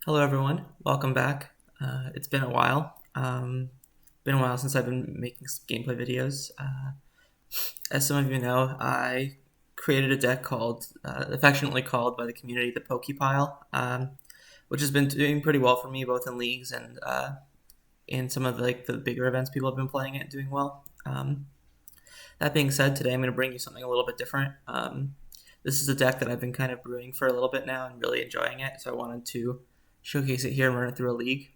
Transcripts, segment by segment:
Hello, everyone. Welcome back. It's been a while. Been a while since I've been making some gameplay videos. As some of you know, I created a deck affectionately called by the community the Pokepile, which has been doing pretty well for me both in leagues and in some of the bigger events people have been playing it and doing well. That being said, today I'm going to bring you something a little bit different. This is a deck that I've been kind of brewing for a little bit now and really enjoying it, so I wanted to showcase it here and run it through a league.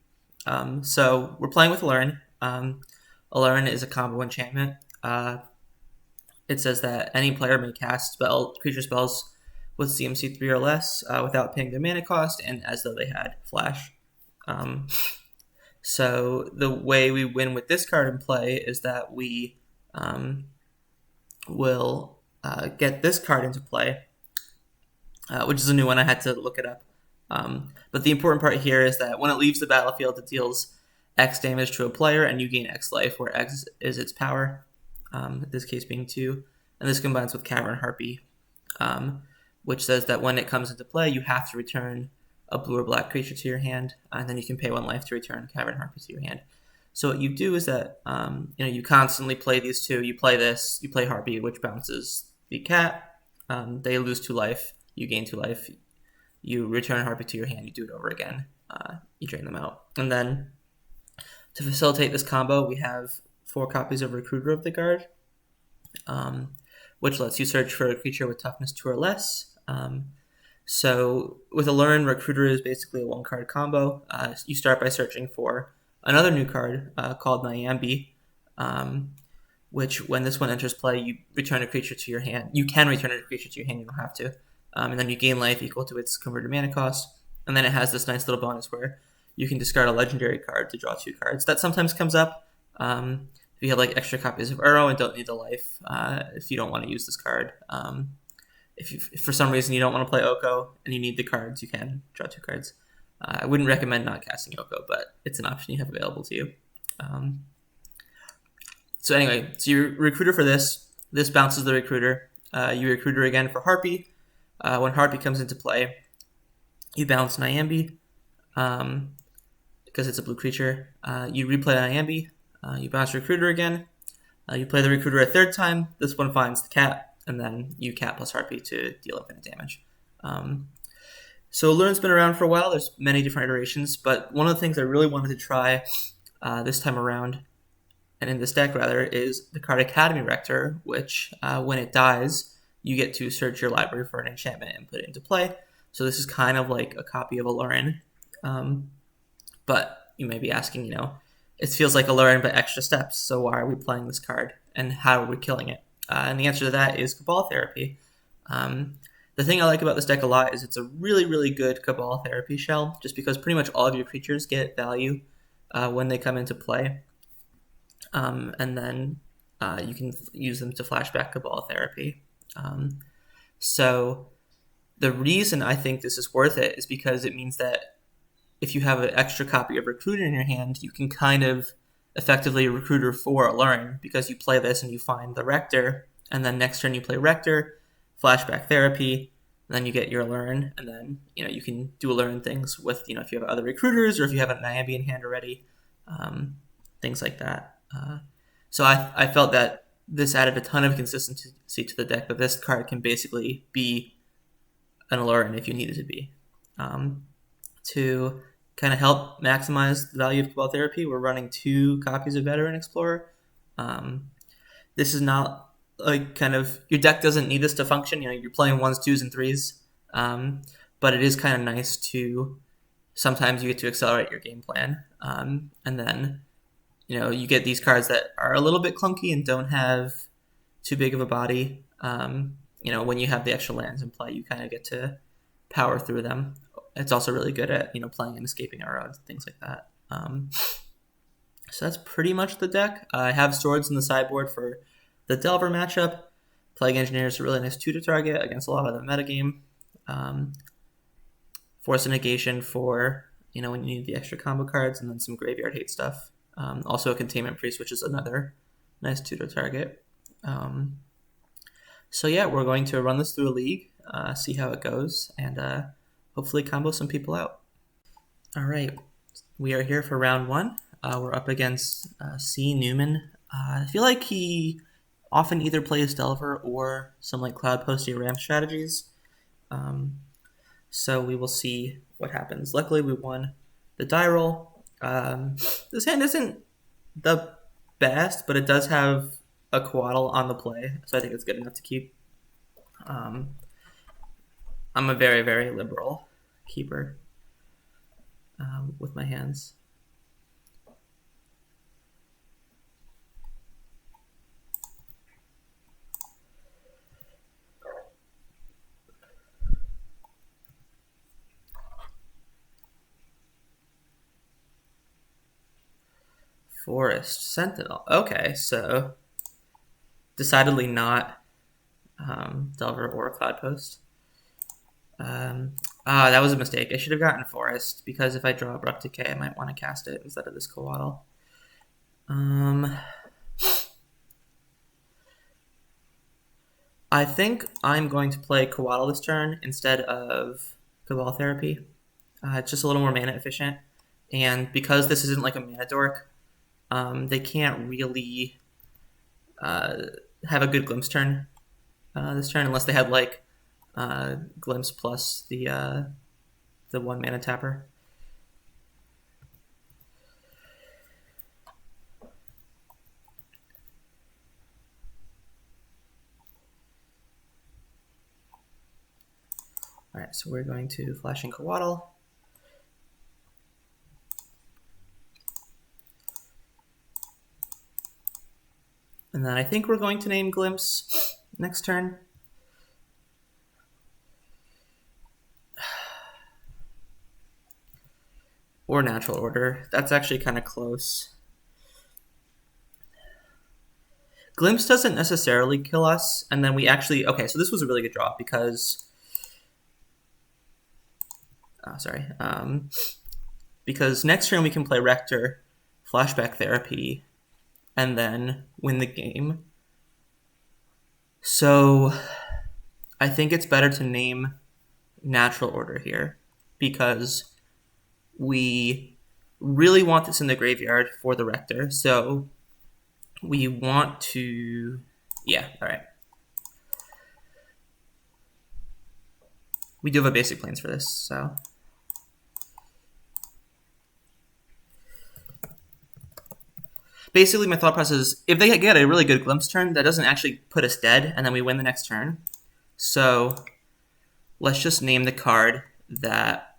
So we're playing with Aluren. Aluren is a combo enchantment. It says that any player may cast creature spells with CMC 3 or less without paying their mana cost and as though they had flash. So the way we win with this card in play is that we will get this card into play, which is a new one. I had to look it up. But the important part here is that when it leaves the battlefield, it deals X damage to a player, and you gain X life, where X is its power, in this case being 2. And this combines with Cavern Harpy, which says that when it comes into play, you have to return a blue or black creature to your hand, and then you can pay 1 life to return Cavern Harpy to your hand. So what you do is that you constantly play these two. You play this, you play Harpy, which bounces the cat. They lose 2 life, you gain 2 life. You return Harpy to your hand, you do it over again, you drain them out. And then to facilitate this combo, we have 4 copies of Recruiter of the Guard, which lets you search for a creature with toughness 2 or less. So with Aluren, Recruiter is basically a 1-card combo. You start by searching for another new card called Niambi, which when this one enters play, you return a creature to your hand. You can return a creature to your hand, you don't have to. And then you gain life equal to its converted mana cost. And then it has this nice little bonus where you can discard a legendary card to draw 2 cards. That sometimes comes up if you have extra copies of Uro and don't need the life, if you don't want to use this card. If for some reason you don't want to play Oko and you need the cards, you can draw 2 cards. I wouldn't recommend not casting Oko, but it's an option you have available to you. So anyway, so you Recruiter for this. This bounces the Recruiter. You Recruiter again for Harpy. When Harpy comes into play, you bounce Niambi because it's a blue creature. You replay Niambi. You bounce Recruiter again. You play the Recruiter a 3rd time. This one finds the cat, and then you cat plus Harpy to deal infinite damage. So Aluren's been around for a while. There's many different iterations, but one of the things I really wanted to try this time around, and in this deck rather, is the card Academy Rector, which when it dies, you get to search your library for an enchantment and put it into play. So this is kind of like a copy of Aluren. But you may be asking, it feels like Aluren but extra steps, so why are we playing this card? And how are we killing it? And the answer to that is Cabal Therapy. The thing I like about this deck a lot is it's a really, really good Cabal Therapy shell, just because pretty much all of your creatures get value when they come into play. And then you can use them to flashback Cabal Therapy. So the reason I think this is worth it is because it means that if you have an extra copy of Recruiter in your hand, you can kind of effectively Recruiter for Aluren, because you play this and you find the Rector, and then next turn you play Rector, flashback Therapy, and then you get your Aluren, and then you can do Aluren things with if you have other Recruiters or if you have a Niambi in hand already, things like that. So I felt that this added a ton of consistency to the deck, but this card can basically be an Aluren if you need it to be. To kind of help maximize the value of Cabal Therapy, we're running 2 copies of Veteran Explorer. This is not your deck doesn't need this to function. You're playing 1s, 2s, and 3s, but it is kind of nice to sometimes you get to accelerate your game plan, and then you get these cards that are a little bit clunky and don't have too big of a body. When you have the extra lands in play, you kind of get to power through them. It's also really good at, playing and escaping arrows, things like that. So that's pretty much the deck. I have Swords in the sideboard for the Delver matchup. Plague Engineer is a really nice tutor target against a lot of the metagame. Force of Negation for, when you need the extra combo cards, and then some graveyard hate stuff. Also a Containment Priest, which is another nice tutor target. So yeah, we're going to run this through a league, see how it goes, and hopefully combo some people out. All right, we are here for round one. We're up against C. Newman. I feel like he often either plays Delver or some like Cloud Posty Ram strategies. So we will see what happens. Luckily, we won the die roll. This hand isn't the best, but it does have a Coatl on the play, so I think it's good enough to keep. I'm a very, very liberal keeper with my hands. Forest Sentinel. Okay, so decidedly not Delver or Cloud Post. That was a mistake. I should have gotten Forest, because if I draw Abrupt Decay, I might want to cast it instead of this Coatl. I think I'm going to play Coatl this turn instead of Cabal Therapy. It's just a little more mana efficient. And because this isn't like a mana dork, they can't really have a good Glimpse turn this turn unless they had like Glimpse plus the 1 mana tapper. All right, so we're going to Flashing Coatl. And then I think we're going to name Glimpse next turn. Or Natural Order. That's actually kind of close. Glimpse doesn't necessarily kill us, and then we actually... Okay, so this was a really good draw because... because next turn we can play Rector, Flashback Therapy, and then win the game. So I think it's better to name Natural Order here because we really want this in the graveyard for the Rector. So we want to... Yeah, all right. We do have a basic planes for this, so... Basically, my thought process is, if they get a really good Glimpse turn, that doesn't actually put us dead, and then we win the next turn. So let's just name the card that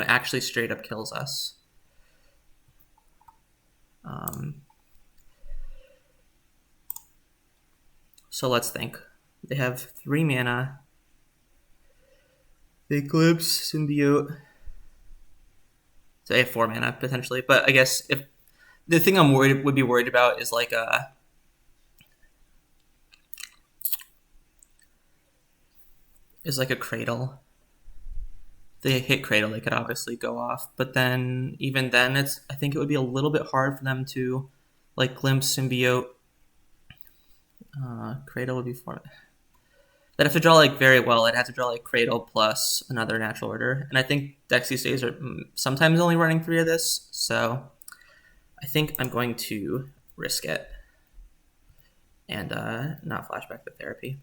actually straight up kills us. So let's think. They have 3 mana. They Glimpse, Symbiote. So they have 4 mana potentially, but I guess if the thing I'm would be worried about is like a Cradle. If they hit Cradle, they could obviously go off, but then even then, I think it would be a little bit hard for them to like Glimpse, Symbiote. Cradle would be 4. They'd have to draw like very well. I'd have to draw like Cradle plus another Natural Order, and I think decks these days are sometimes only running 3 of this, so I think I'm going to risk it and not Flashback the Therapy.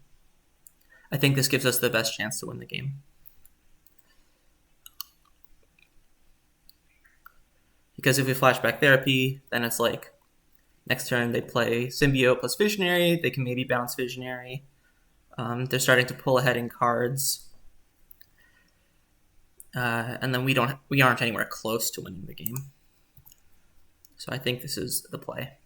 I think this gives us the best chance to win the game. Because if we Flashback Therapy, then it's like next turn they play Symbiote plus Visionary. They can maybe bounce Visionary. They're starting to pull ahead in cards. And then we aren't anywhere close to winning the game. So I think this is the play.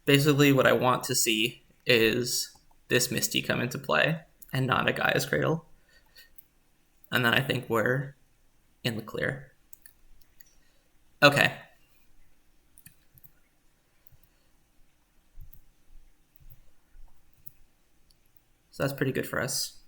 Basically, what I want to see is this Misty come into play and not a Gaia's Cradle. And then I think we're in the clear. Okay. So that's pretty good for us.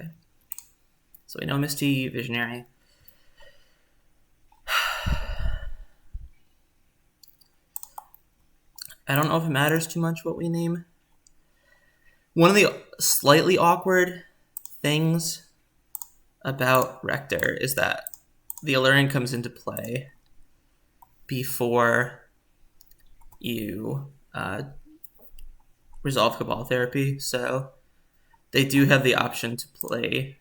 Okay. So we know Misty Visionary. I don't know if it matters too much what we name. One of the slightly awkward things about Rector is that the Aluren comes into play before you resolve Cabal Therapy, so they do have the option to play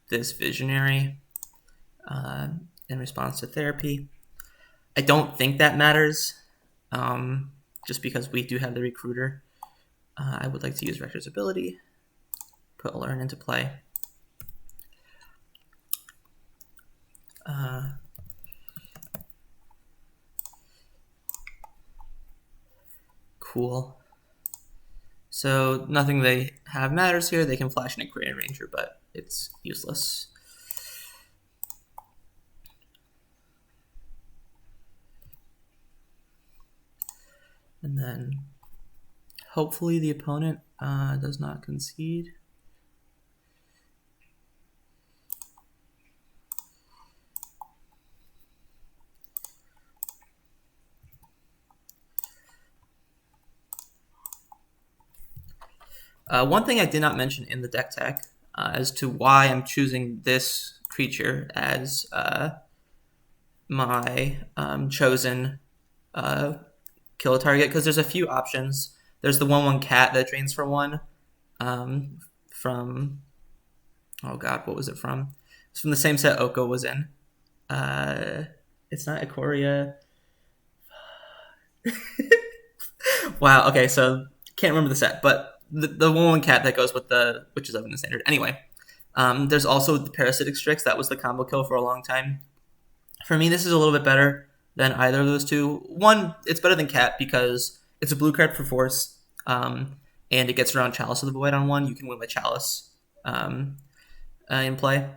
this Visionary in response to Therapy. I don't think that matters, just because we do have the Recruiter. I would like to use Rector's ability, put Aluren into play. Cool. So nothing they have matters here. They can flash an Aquarian Ranger, but it's useless. And then hopefully the opponent does not concede. One thing I did not mention in the deck tech as to why I'm choosing this creature as my chosen kill target, because there's a few options. There's the 1/1 cat that drains for 1 from, oh god, what was it from? It's from the same set Oko was in. It's not Ikoria. Wow, okay, so can't remember the set, but the 1/1 cat that goes with the Witches of the Standard. Anyway, there's also the Parasitic Strix. That was the combo kill for a long time. For me, this is a little bit better than either of those two. One, it's better than cat because it's a blue card for Force, and it gets around Chalice of the Void on 1. You can win with Chalice in play.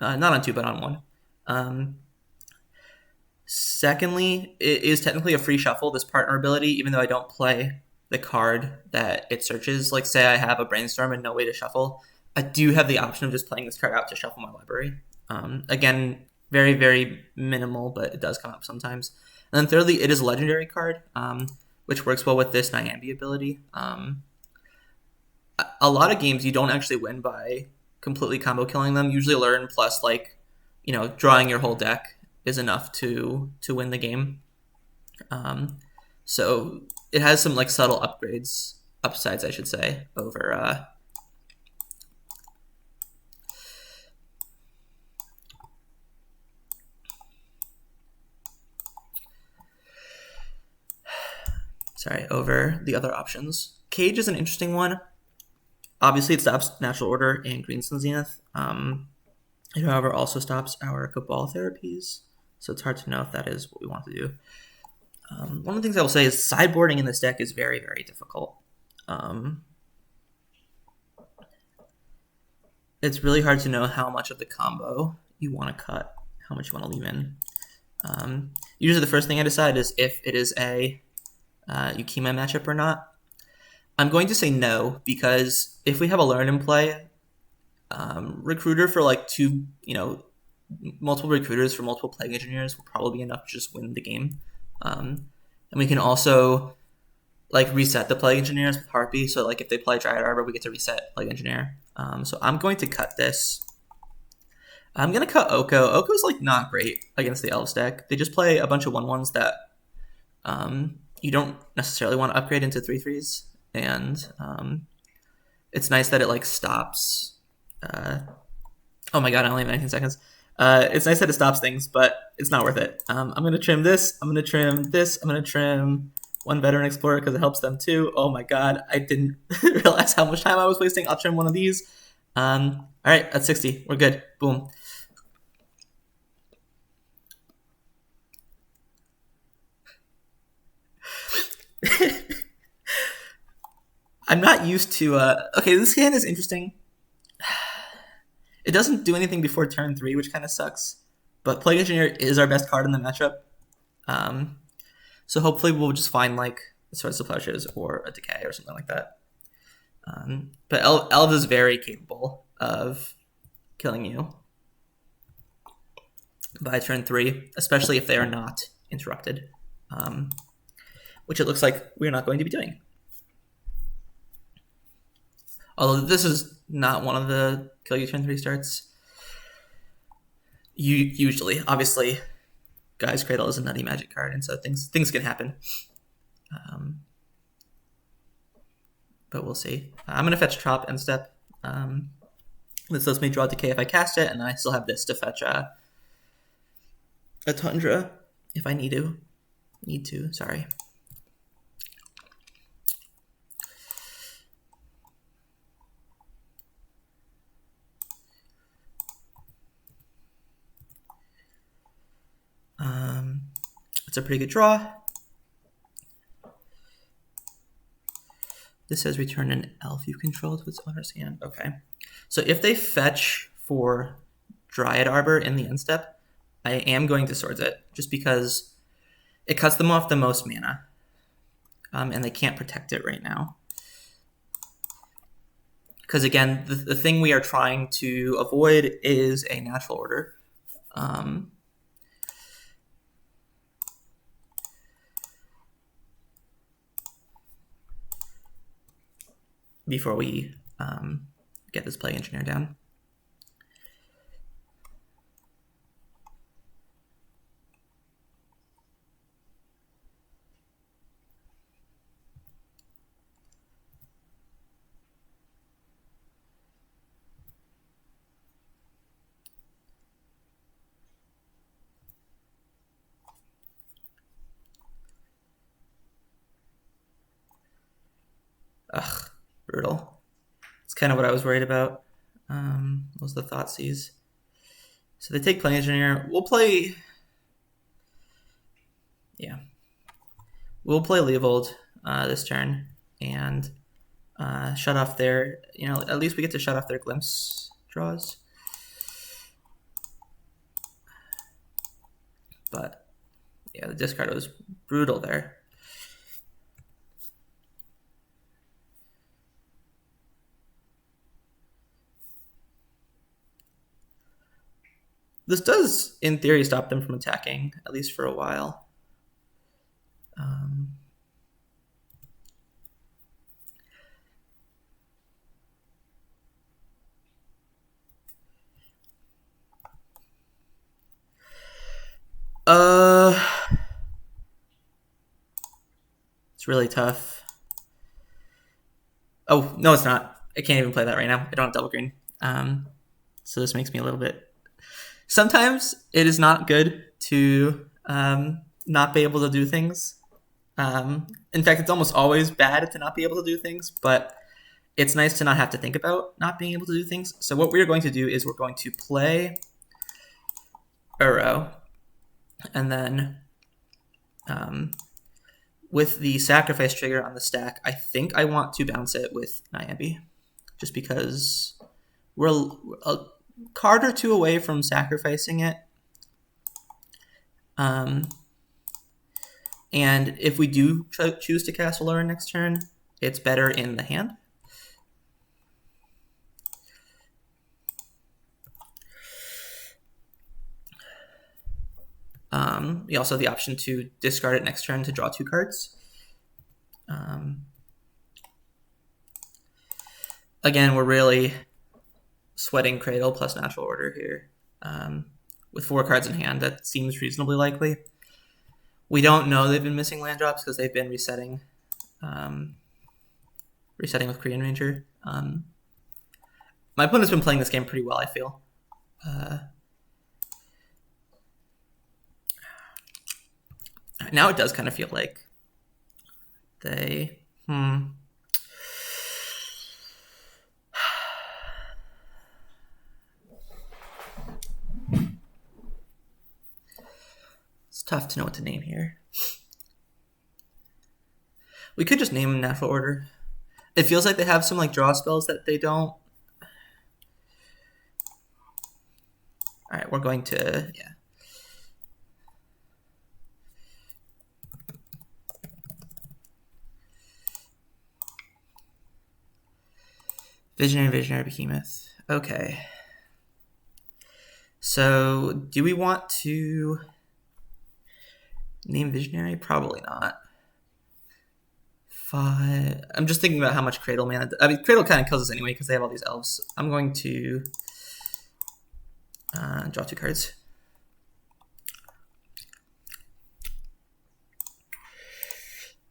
Not on 2, but on 1. Secondly, it is technically a free shuffle, this partner ability, even though I don't play the card that it searches. Like, say I have a Brainstorm and no way to shuffle, I do have the option of just playing this card out to shuffle my library. Again, very, very minimal, but it does come up sometimes. And then thirdly, it is a legendary card, which works well with this Niambi ability. A lot of games you don't actually win by completely combo killing them. Usually Aluren plus, like, drawing your whole deck is enough to win the game. So it has some like subtle upsides, I should say, over over the other options. Cage is an interesting one. Obviously, it stops Natural Order and Greenstone Zenith. It, however, also stops our Cabal Therapies, so it's hard to know if that is what we want to do. One of the things I will say is sideboarding in this deck is very, very difficult. It's really hard to know how much of the combo you want to cut, how much you want to leave in. Usually the first thing I decide is if it is a Ukkima matchup or not. I'm going to say no, because if we have a Aluren in play, Recruiter for like multiple Recruiters for multiple Plague Engineers will probably be enough to just win the game. And we can also like reset the Plague Engineers with Harpy, so like if they play Dryad Arbor, we get to reset Plague Engineer. So I'm going to cut this. I'm going to cut Oko. Oko's like not great against the Elves deck. They just play a bunch of 1/1s that you don't necessarily want to upgrade into 3/3s, and it's nice that it like stops. Oh my god, I only have 19 seconds. It's nice that it stops things, but it's not worth it. I'm going to trim this. I'm going to trim this. I'm going to trim one Veteran Explorer because it helps them too. Oh my god, I didn't realize how much time I was wasting. I'll trim one of these. All right, that's 60. We're good. Boom. I'm not used to... Okay, this hand is interesting. It doesn't do anything before turn 3, which kind of sucks. But Plague Engineer is our best card in the matchup. So hopefully we'll just find like a Swords of Plowshares or a Decay or something like that. But Elves is very capable of killing you by turn 3, especially if they are not interrupted, which it looks like we're not going to be doing. Although this is not one of the kill you turn 3 starts. Usually, obviously, Guy's Cradle is a nutty magic card, and so things can happen. But we'll see. I'm going to fetch Trop end step. This lets me draw Decay if I cast it, and I still have this to fetch a Tundra if I need to. Sorry. It's a pretty good draw. This says return an elf you control to its owner's hand. Okay. So if they fetch for Dryad Arbor in the end step, I am going to Swords it, just because it cuts them off the most mana. And they can't protect it right now. Because again, the thing we are trying to avoid is a natural order. Before we get this Plague Engineer down. Ugh, brutal. It's kind of what I was worried about. Was the Thoughtseize. So they take Plague Engineer. We'll play... Yeah. We'll play Leovold this turn and shut off their... at least we get to shut off their Glimpse draws. But, yeah, the discard was brutal there. This does, in theory, stop them from attacking, at least for a while. It's really tough. Oh, no, it's not. I can't even play that right now. I don't have double green. So this makes me a little bit... Sometimes it is not good to not be able to do things. In fact, it's almost always bad to not be able to do things, but it's nice to not have to think about not being able to do things. So what we're going to do is we're going to play Uro, and then with the sacrifice trigger on the stack, I think I want to bounce it with Niambi, just because we're a card or two away from sacrificing it. And if we do choose to cast Aluren next turn, it's better in the hand. We also have the option to discard it next turn to draw 2 cards. Again, we're really sweating Cradle plus Natural Order here. With 4 cards in hand, that seems reasonably likely. We don't know they've been missing land drops because they've been resetting with Korean Ranger. My opponent's been playing this game pretty well, I feel. Now it does kind of feel like they... It's tough to know what to name here. We could just name them Natural Order. It feels like they have some draw spells that they don't. Alright, we're going to... yeah. Visionary Behemoth. Okay. So, do we want to name Visionary? Probably not. 5. I'm just thinking about how much Cradle mana. I mean, Cradle kind of kills us anyway because they have all these elves. I'm going to draw 2 cards.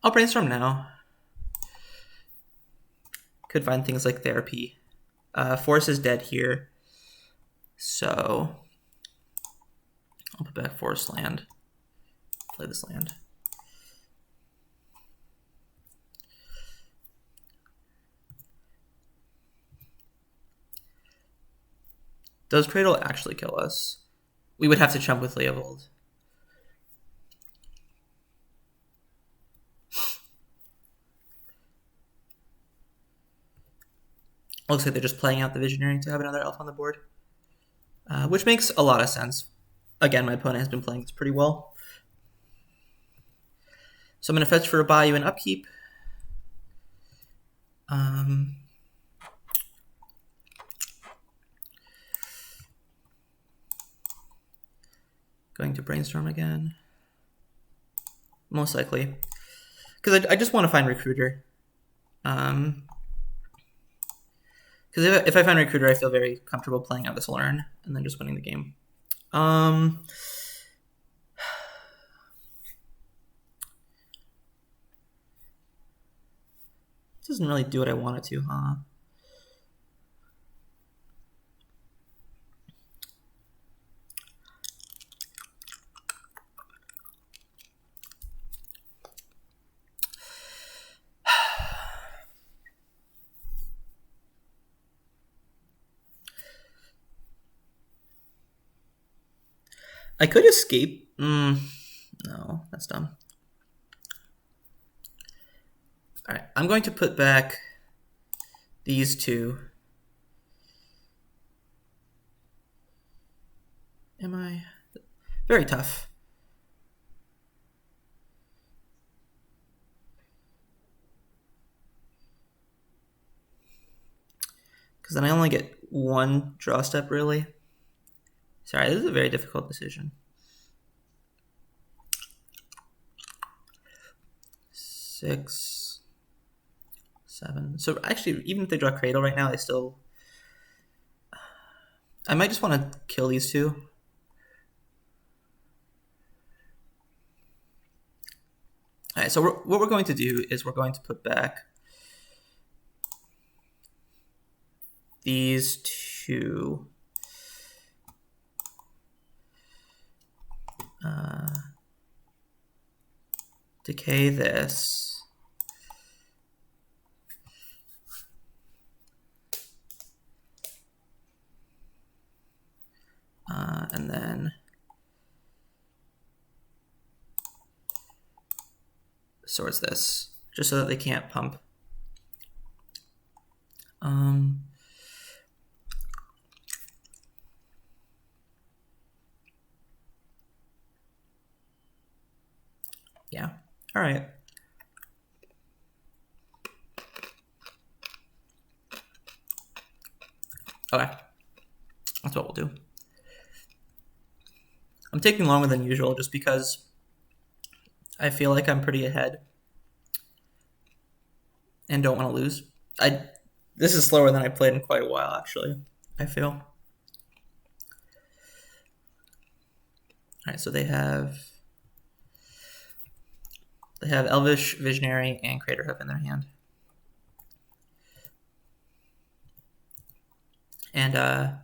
I'll Brainstorm now. Could find things like Therapy. Force is dead here. So I'll put back Forest Land. Play this land. Does Cradle actually kill us? We would have to chump with Leovold. Looks like they're just playing out the Visionary to have another elf on the board, which makes a lot of sense. Again, my opponent has been playing this pretty well. So I'm going to fetch for a Bayou and upkeep. Going to Brainstorm again. Most likely. Because I just want to find Recruiter. Because if I find Recruiter, I feel very comfortable playing out this Aluren and then just winning the game. This doesn't really do what I want it to, huh? I could escape. No, that's dumb. All right, I'm going to put back these 2. Am I? Very tough. Because then I only get 1 draw step, really. Sorry, this is a very difficult decision. 6, 7. So actually, even if they draw Cradle right now, I might just want to kill these 2. All right, so what we're going to do is we're going to put back these 2. Decay this. And then swords this, just so that they can't pump. Yeah. All right. Okay. That's what we'll do. I'm taking longer than usual just because I feel like I'm pretty ahead and don't want to lose. This is slower than I played in quite a while, actually, I feel. All right, so they have Elvish, Visionary, and Craterhoof in their hand. And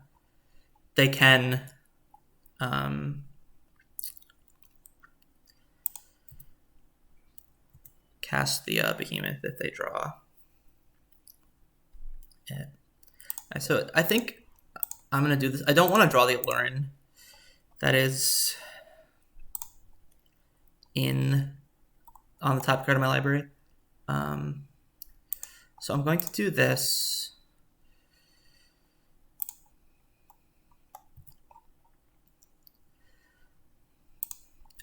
they can cast the Behemoth if they draw it. Right, so I think I'm going to do this. I don't want to draw the Aluren that is on the top card of my library. So I'm going to do this.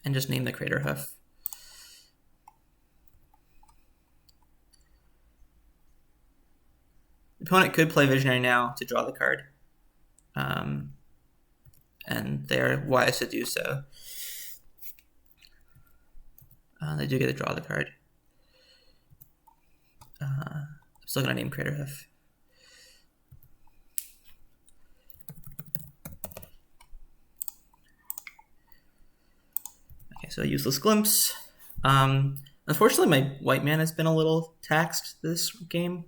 And just name the Craterhoof. The opponent could play Visionary now to draw the card. and they're wise to do so. They do get to draw the card. I'm still going to name Crater Hoof. Okay, so useless glimpse. Unfortunately, my white mana has been a little taxed this game.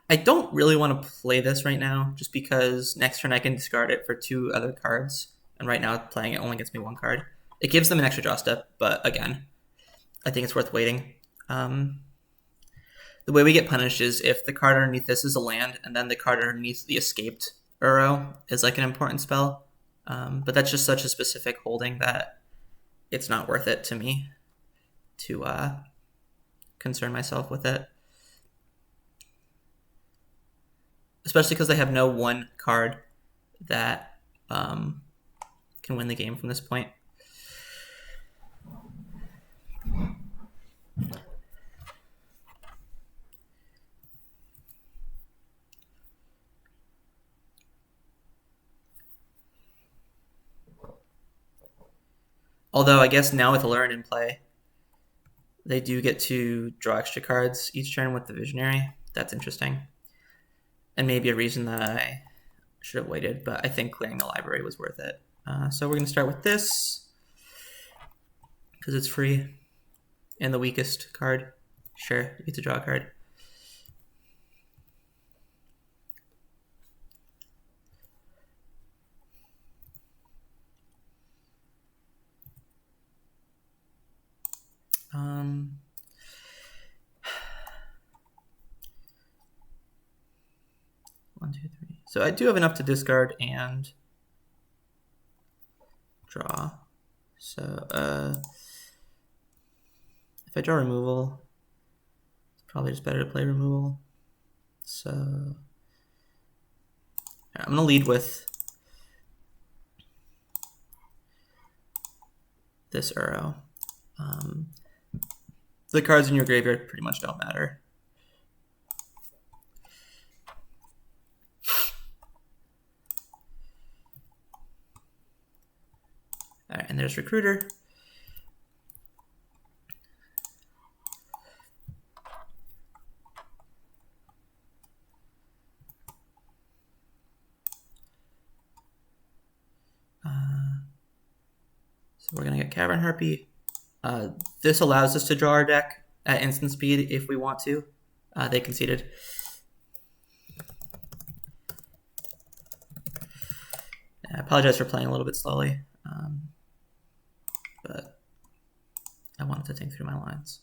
I don't really want to play this right now, just because next turn I can discard it for 2 other cards, and right now playing it only gets me 1 card. It gives them an extra draw step, but again, I think it's worth waiting. The way we get punished is if the card underneath this is a land, and then the card underneath the escaped Uro is like an important spell. But that's just such a specific holding that it's not worth it to me to concern myself with it. Especially because they have no 1 card that can win the game from this point. Although I guess now with Aluren in play, they do get to draw extra cards each turn with the Visionary. That's interesting. And maybe a reason that I should have waited, but I think clearing the library was worth it. So we're going to start with this, because it's free. And the weakest card. Sure, you get to draw a card. One, two, three. So I do have enough to discard and draw. So if I draw removal, it's probably just better to play removal. So I'm going to lead with this Uro. The cards in your graveyard pretty much don't matter. All right, and there's Recruiter. So we're gonna get Cavern Harpy. This allows us to draw our deck at instant speed if we want to. They conceded. I apologize for playing a little bit slowly, but I wanted to think through my lines.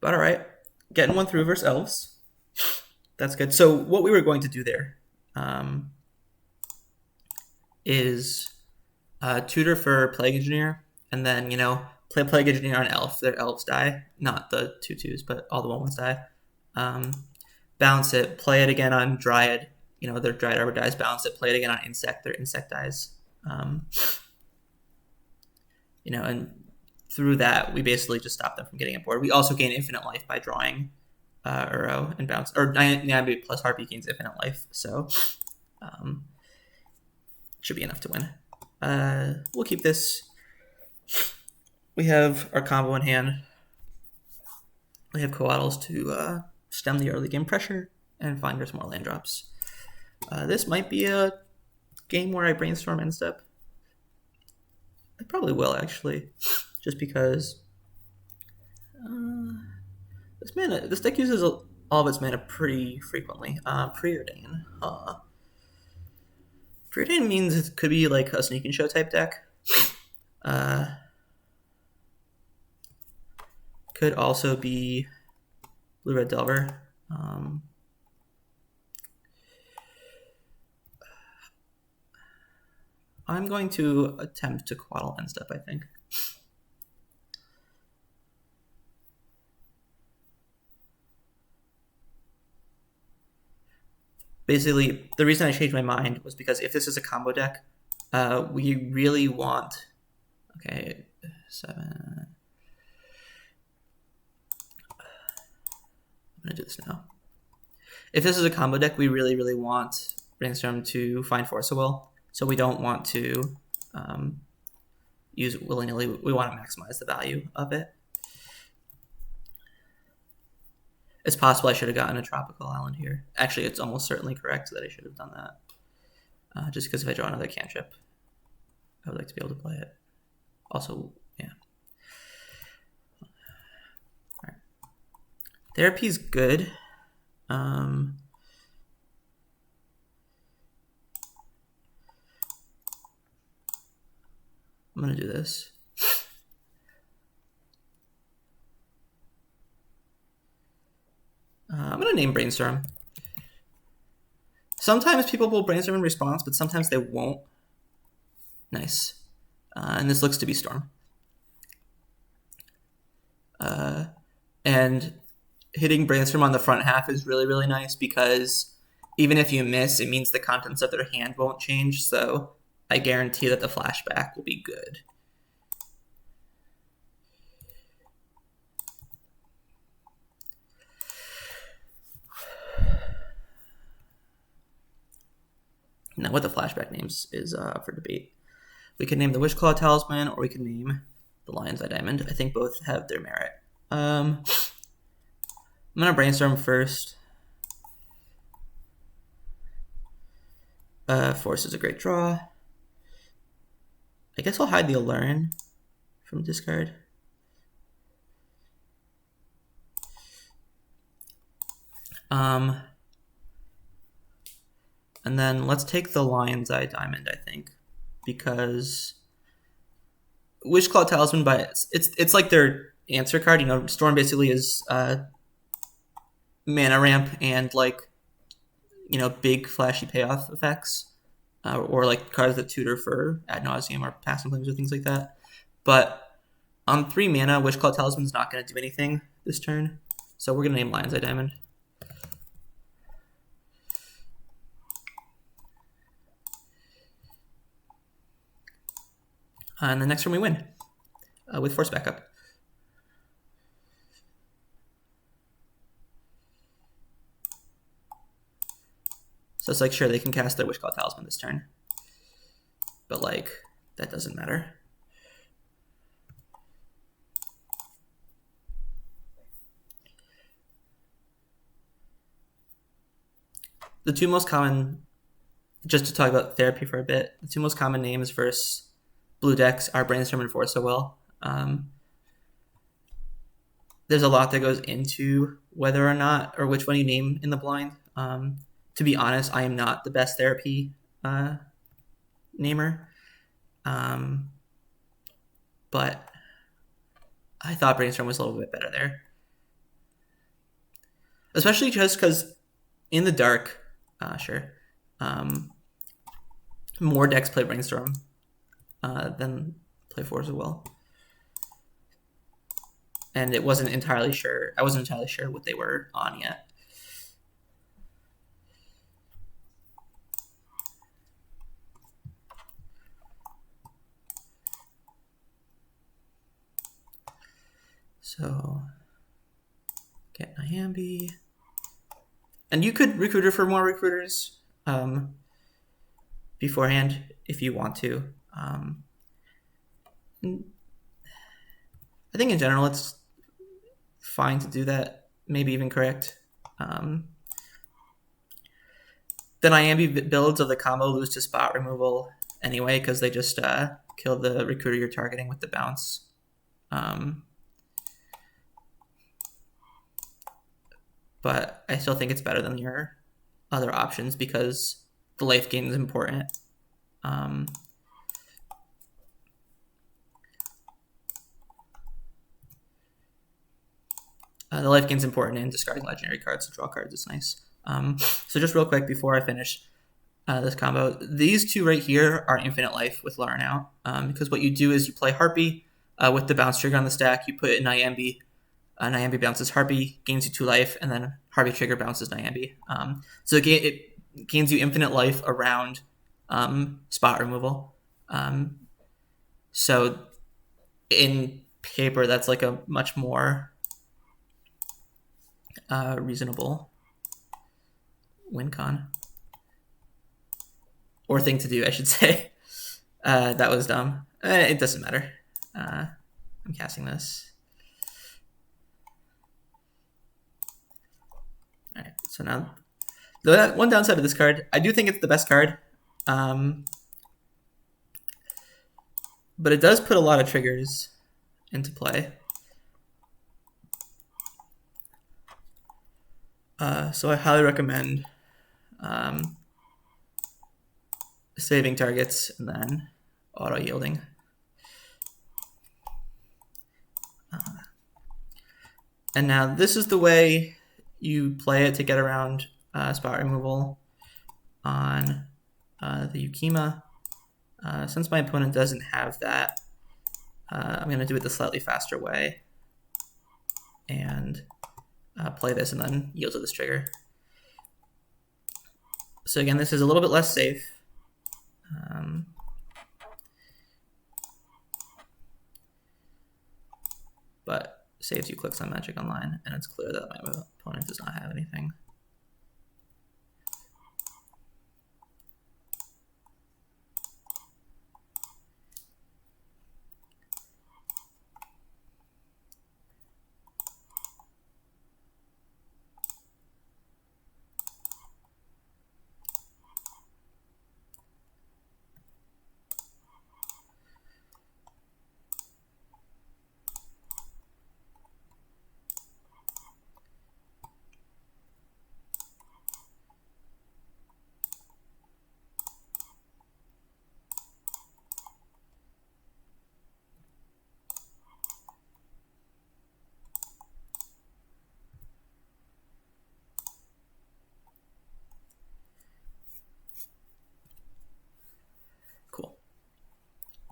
But all right, getting 1 through versus Elves. That's good. So what we were going to do there is tutor for Plague Engineer, and then, play Plague Engineer on Elf. Their Elves die. Not the 2/2s, but all the 1/1s die. Bounce it, play it again on Dryad. Their Dryad Arbor dies, bounce it, play it again on Insect. Their Insect dies. And through that, we basically just stop them from getting a board. We also gain infinite life by drawing Uro and bounce. Or Niambi plus Harpy gains infinite life. So should be enough to win. We'll keep this. We have our combo in hand. We have Coatls to stem the early game pressure and find us more land drops. This might be a game where I brainstorm end step. I probably will, actually, just because this deck uses all of its mana pretty frequently. Preordain. Preordain means it could be like a Sneak and Show type deck. Could also be Blue-Red Delver. I'm going to attempt to Coatl end step, I think. Basically, the reason I changed my mind was because if this is a combo deck, we really want... Okay, 7... I'm going to do this now. if this is a combo deck, we really, really want Brainstorm to find Force of Will. So we don't want to use it willy-nilly. We want to maximize the value of it. It's possible I should have gotten a Tropical Island here. Actually, it's almost certainly correct that I should have done that. Just because if I draw another cantrip, I would like to be able to play it. Also, yeah. All right. Therapy's good. I'm going to do this. I'm going to name Brainstorm. Sometimes people will Brainstorm in response, but sometimes they won't. Nice. And this looks to be Storm. And hitting Brainstorm on the front half is really, really nice because even if you miss, it means the contents of their hand won't change. So I guarantee that the flashback will be good. Now, what the flashback names is up for debate. We could name the Wishclaw Talisman, or we could name the Lion's Eye Diamond. I think both have their merit. I'm going to Brainstorm first. Force is a great draw. I guess I'll hide the Aluren from discard. And then let's take the Lion's Eye Diamond, I think, because Wishclaw Talisman, it's like their answer card. You know, Storm basically is mana ramp and like, you know, big flashy payoff effects, or like cards that tutor for ad nauseum or passing flames or things like that. But on 3 mana, Wishclaw Talisman is not going to do anything this turn, so we're going to name Lion's Eye Diamond. And the next turn we win with Force backup. So it's like, sure, they can cast their Wishclaw Talisman this turn, but like, that doesn't matter. The two most common, just to talk about Therapy for a bit, the two most common names versus blue decks are Brainstorm and Force of Will. There's a lot that goes into whether or not, or which one you name in the blind. To be honest, I am not the best Therapy namer. But I thought Brainstorm was a little bit better there. Especially just because in the dark, sure, more decks play Brainstorm than play Force of Will. And I wasn't entirely sure what they were on yet. So get Niambi. And you could recruiter for more recruiters beforehand if you want to. I think in general it's fine to do that, maybe even correct. The Niambi builds of the combo lose to spot removal anyway because they just kill the recruiter you're targeting with the bounce. But I still think it's better than your other options because the life gain is important. The life gain is important in discarding legendary cards to draw cards. It's nice. So just real quick before I finish this combo, these two right here are infinite life with Lauren out because what you do is you play Harpy with the bounce trigger on the stack. You put it in Niambi. Niambi bounces Harpy, gains you 2 life, and then Harpy trigger bounces Niambi. So it gains you infinite life around spot removal. So in paper, that's like a much more reasonable win con. Or thing to do, I should say. That was dumb. It doesn't matter. I'm casting this. Alright, so now the one downside of this card, I do think it's the best card. But it does put a lot of triggers into play. So I highly recommend saving targets and then auto-yielding. And now this is the way you play it to get around spot removal on the Ukkima. Since my opponent doesn't have that, I'm going to do it the slightly faster way and play this and then yield to this trigger. So again, this is a little bit less safe. But saves you clicks on Magic Online, and it's clear that my opponent does not have anything.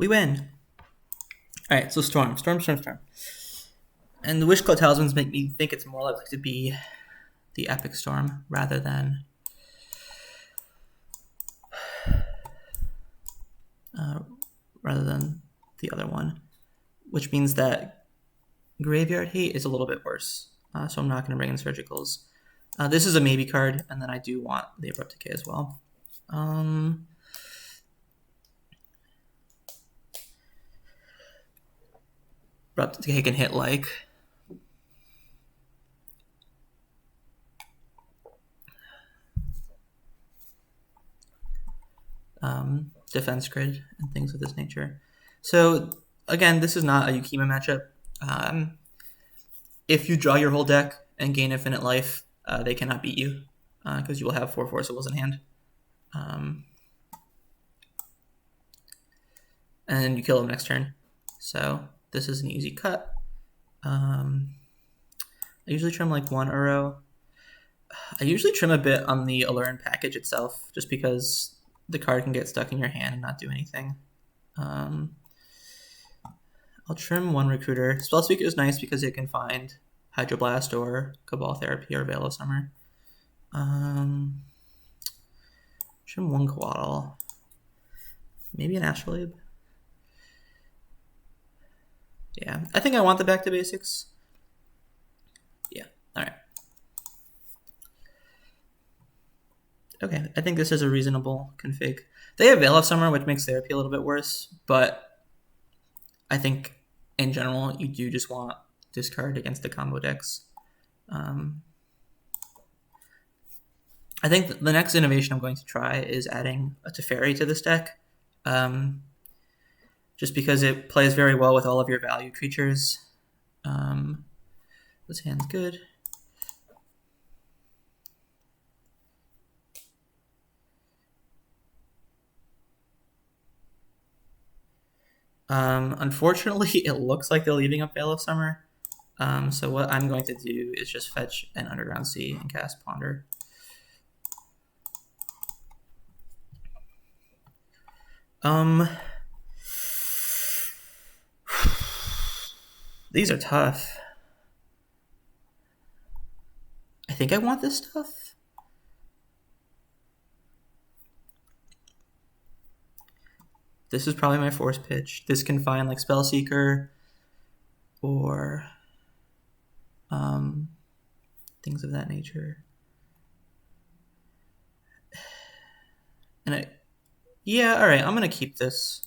We win. Alright, so Storm. And the Wishclaw Talismans make me think it's more likely to be the Epic Storm rather than the other one, which means that Graveyard Hate is a little bit worse. So I'm not going to bring in Surgicals. This is a maybe card, and then I do want the Abrupt Decay as well. Abrupt Decay can hit like defense grid and things of this nature. So again, this is not a Ukkima matchup. If you draw your whole deck and gain infinite life, they cannot beat you because you will have 4 Forcibles in hand. And you kill them next turn. So this is an easy cut. I usually trim like 1 Uro. I usually trim a bit on the Aluren package itself, just because the card can get stuck in your hand and not do anything. I'll trim 1 Recruiter. Spellseeker is nice because it can find Hydroblast or Cabal Therapy or Veil of Summer. Trim 1 Coatl. Maybe an Astrolabe. Yeah, I think I want the back to basics. Yeah, alright. Okay, I think this is a reasonable config. They have Veil of Summer, which makes Therapy a little bit worse, but I think in general you do just want discard against the combo decks. I think the next innovation I'm going to try is adding a Teferi to this deck. Just because it plays very well with all of your value creatures. This hand's good. Unfortunately, it looks like they're leaving up Veil of Summer. So what I'm going to do is just fetch an Underground Sea and cast Ponder. These are tough. I think I want this stuff. This is probably my force pitch. This can find like Spellseeker or things of that nature. Yeah, alright, I'm gonna keep this.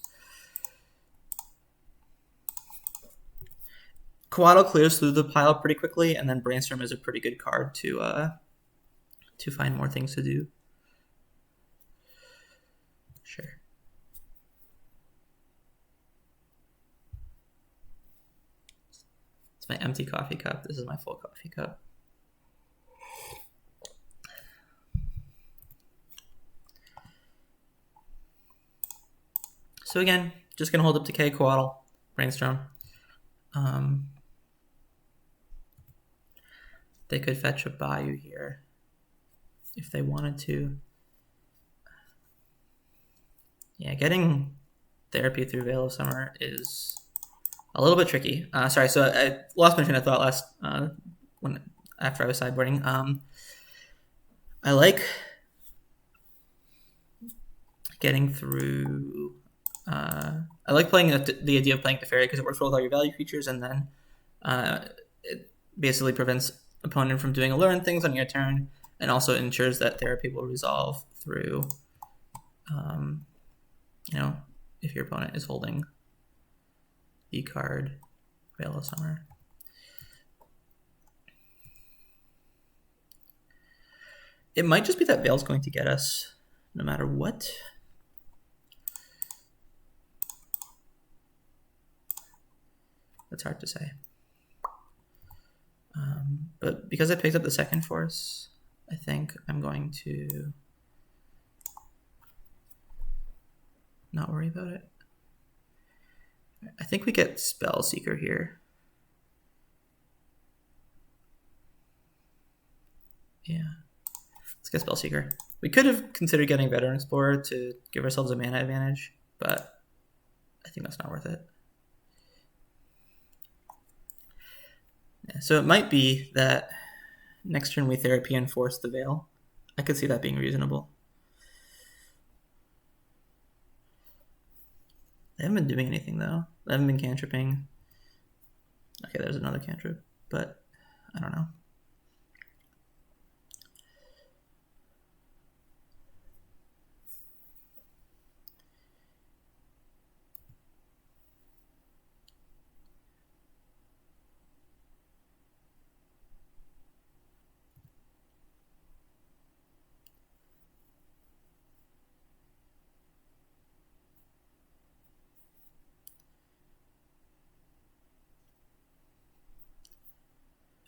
Coatl clears through the pile pretty quickly, and then Brainstorm is a pretty good card to find more things to do. Sure. It's my empty coffee cup. This is my full coffee cup. So again, just gonna hold up Decay, Coatl, Brainstorm. They could fetch a Bayou here if they wanted to. Yeah, getting Therapy through Veil of Summer is a little bit tricky. Sorry, so I lost my train of thought after I was sideboarding. I like getting through. I like playing the idea of playing Teferi because it works well with all your value features, and then it basically prevents opponent from doing Aluren things on your turn, and also ensures that Therapy will resolve through, if your opponent is holding the card Veil of Summer. It might just be that Veil's going to get us no matter what. That's hard to say. But because I picked up the second Force, I think I'm going to not worry about it. I think we get Spellseeker here. Yeah. Let's get Spellseeker. We could have considered getting Veteran Explorer to give ourselves a mana advantage, but I think that's not worth it. Yeah, so it might be that next turn we Therapy and force the Veil. I could see that being reasonable. They haven't been doing anything though. They haven't been cantripping. Okay, there's another cantrip, but I don't know.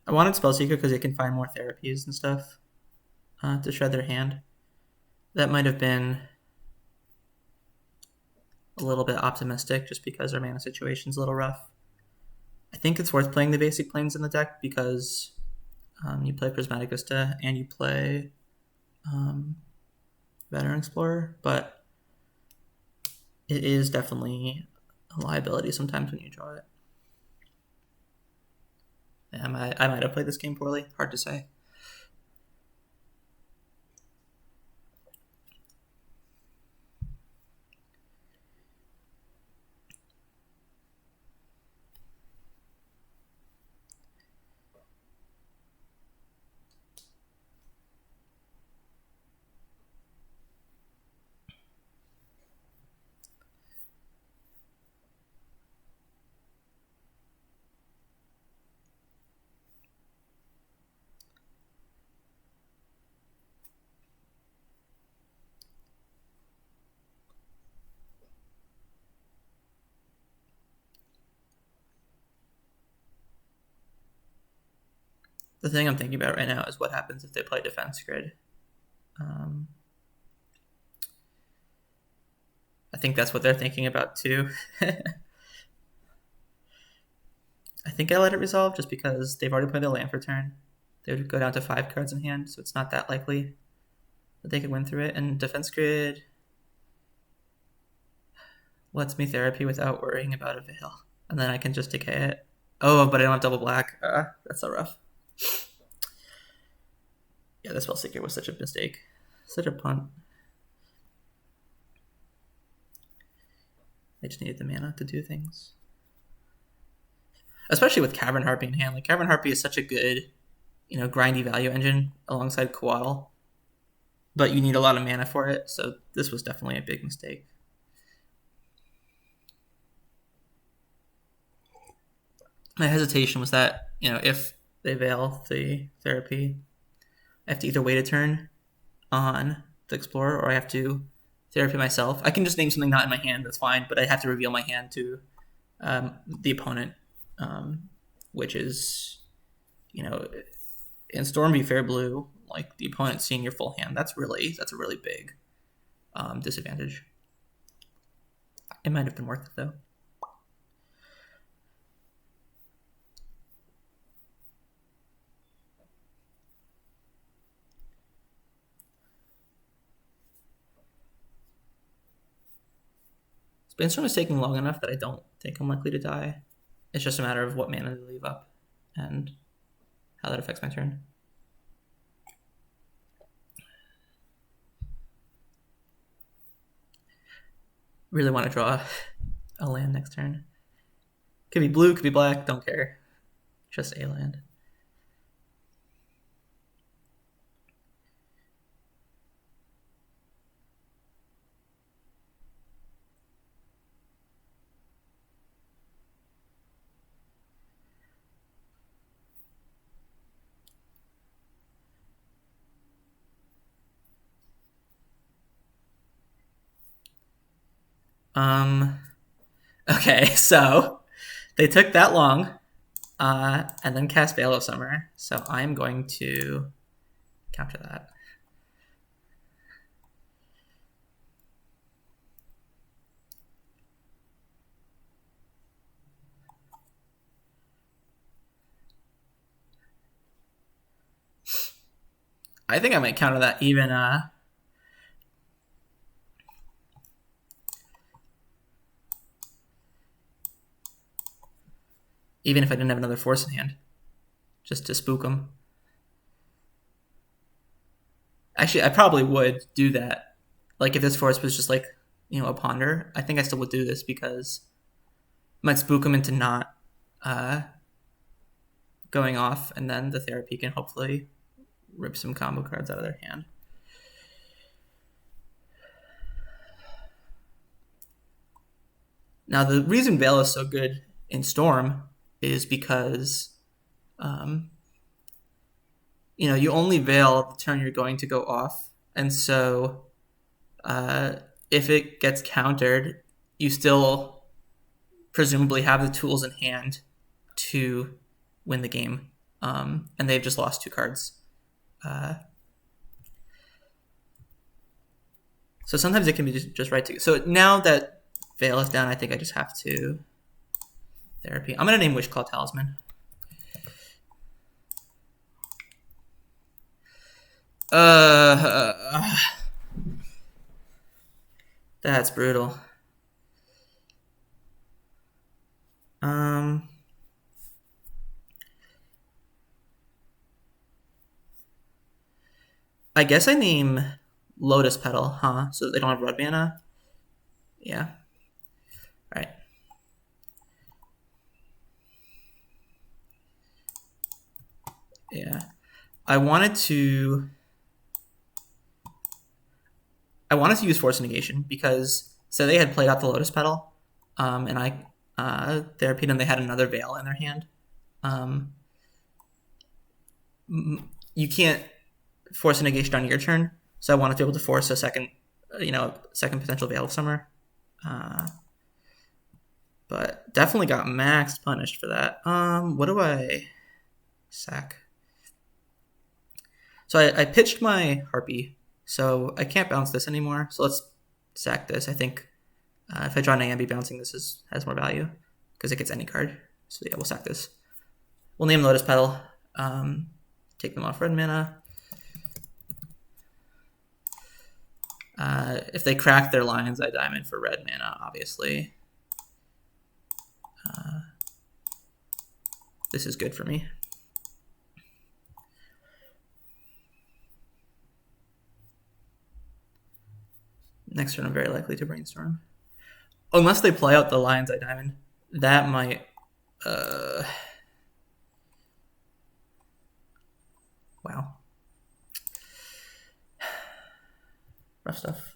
I wanted Spellseeker because it can find more therapies and stuff to shred their hand. That might have been a little bit optimistic just because our mana situation's a little rough. I think it's worth playing the basic planes in the deck because you play Prismatic Vista and you play Veteran Explorer, but it is definitely a liability sometimes when you draw it. I might have played this game poorly. Hard to say. The thing I'm thinking about right now is what happens if they play Defense Grid. I think that's what they're thinking about too. I think I let it resolve just because they've already played the land for turn. They would go down to 5 cards in hand, so it's not that likely that they could win through it. And Defense Grid lets me Therapy without worrying about a Veil. And then I can just decay it. Oh, but I don't have double black. That's so rough. Yeah, the Spellseeker was such a mistake. Such a punt. I just needed the mana to do things. Especially with Cavern Harpy in hand. Like, Cavern Harpy is such a good, grindy value engine alongside Coatl. but you need a lot of mana for it, so this was definitely a big mistake. My hesitation was that, if they veil the therapy, I have to either wait a turn on the Explorer or I have to therapy myself. I can just name something not in my hand, that's fine, but I have to reveal my hand to the opponent, which is, in Storm v Fair Blue, like the opponent seeing your full hand, that's a really big disadvantage. It might have been worth it though. Brainstorm is taking long enough that I don't think I'm likely to die. It's just a matter of what mana to leave up and how that affects my turn. Really want to draw a land next turn. Could be blue, could be black, don't care. Just a land. Okay, so they took that long, and then cast Veil of Summer, so I'm going to counter that. I think I might counter that even if I didn't have another force in hand, just to spook them. Actually, I probably would do that. Like if this force was just like, a ponder, I think I still would do this because I might spook them into not going off, and then the therapy can hopefully rip some combo cards out of their hand. Now, the reason Veil is so good in Storm is because, you only veil the turn you're going to go off, and so if it gets countered, you still presumably have the tools in hand to win the game, and they've just lost 2 cards. So sometimes it can be just right to. So now that Veil is down, I think I just have to therapy. I'm gonna name Wishclaw Talisman. That's brutal. I guess I name Lotus Petal, huh? So they don't have red mana? Yeah. Alright. Yeah. I wanted to use Force of Negation because so they had played out the Lotus Petal, and I therapied and they had another Veil in their hand. You can't Force a Negation on your turn, so I wanted to be able to force a second potential Veil of Summer. But definitely got maxed punished for that. What do I sack? So I pitched my Harpy, so I can't bounce this anymore. So let's sack this. I think if I draw Niambi, bouncing this has more value because it gets any card. So yeah, we'll sack this. We'll name Lotus Petal. Take them off red mana. If they crack their Lion's Eye Diamond for red mana, obviously. This is good for me. Next turn, I'm very likely to Brainstorm. Unless they play out the Lion's Eye Diamond. That might... Wow. rough stuff.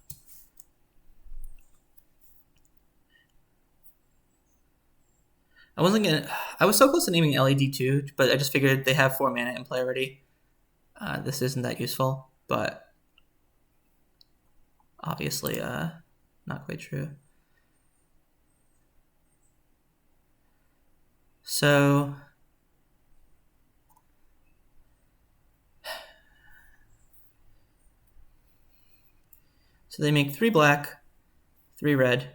I was so close to naming LED2, but I just figured they have 4 mana in play already. This isn't that useful, but obviously not quite true. So they make 3 black, 3 red.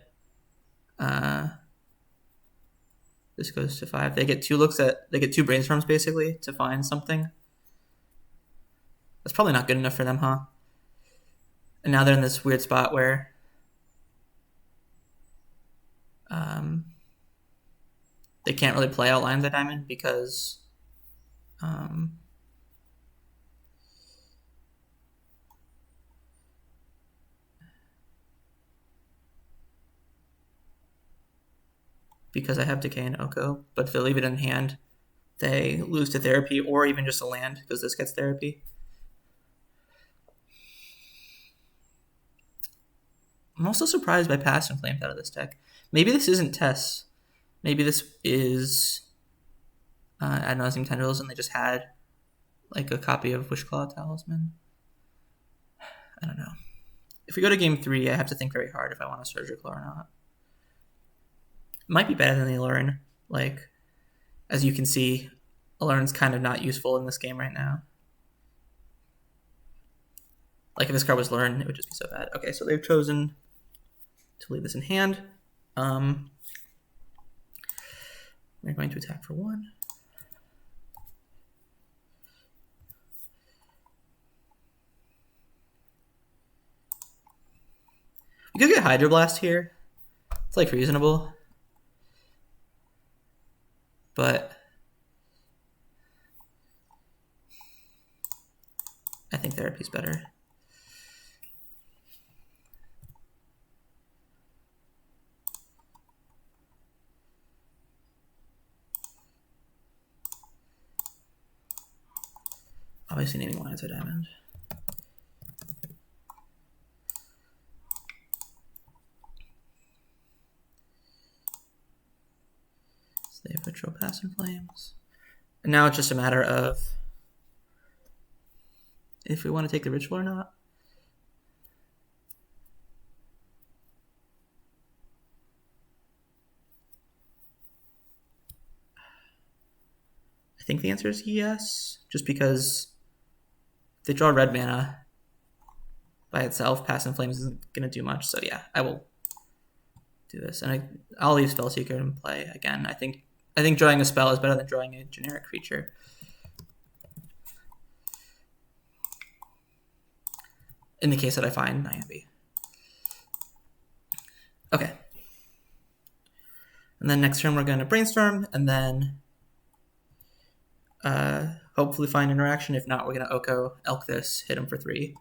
This goes to 5. They get 2 brainstorms basically to find something. That's probably not good enough for them, huh? And now they're in this weird spot where they can't really play out Lions of Diamond because I have Decay and Oko, but if they leave it in hand, they lose to Therapy or even just a land because this gets Therapy. I'm also surprised by Past and Flames out of this deck. Maybe this isn't Tess. Maybe this is Ad Nauseam Tendrils and they just had like a copy of Wishclaw Talisman. I don't know. If we go to game 3, I have to think very hard if I want a Surgical or not. It might be better than the Aluren. Like, as you can see, Aluren's kind of not useful in this game right now. Like, if this card was Aluren, it would just be so bad. Okay, so they've chosen to leave this in hand. We're going to attack for 1. You could get Hydroblast here. It's like reasonable. But I think Therapy's better. Obviously naming Lions of Diamond. So they have Ritual Pass and Flames. And now it's just a matter of if we want to take the Ritual or not. I think the answer is yes, just because if they draw red mana by itself, Pass and Flames isn't going to do much. So yeah, I will do this. And I'll leave Spellseeker in play again. I think drawing a spell is better than drawing a generic creature. In the case that I find Niambi. Okay. And then next turn we're going to Brainstorm, and then hopefully find interaction. If not, we're going to Oko, Elk this, hit him for 3.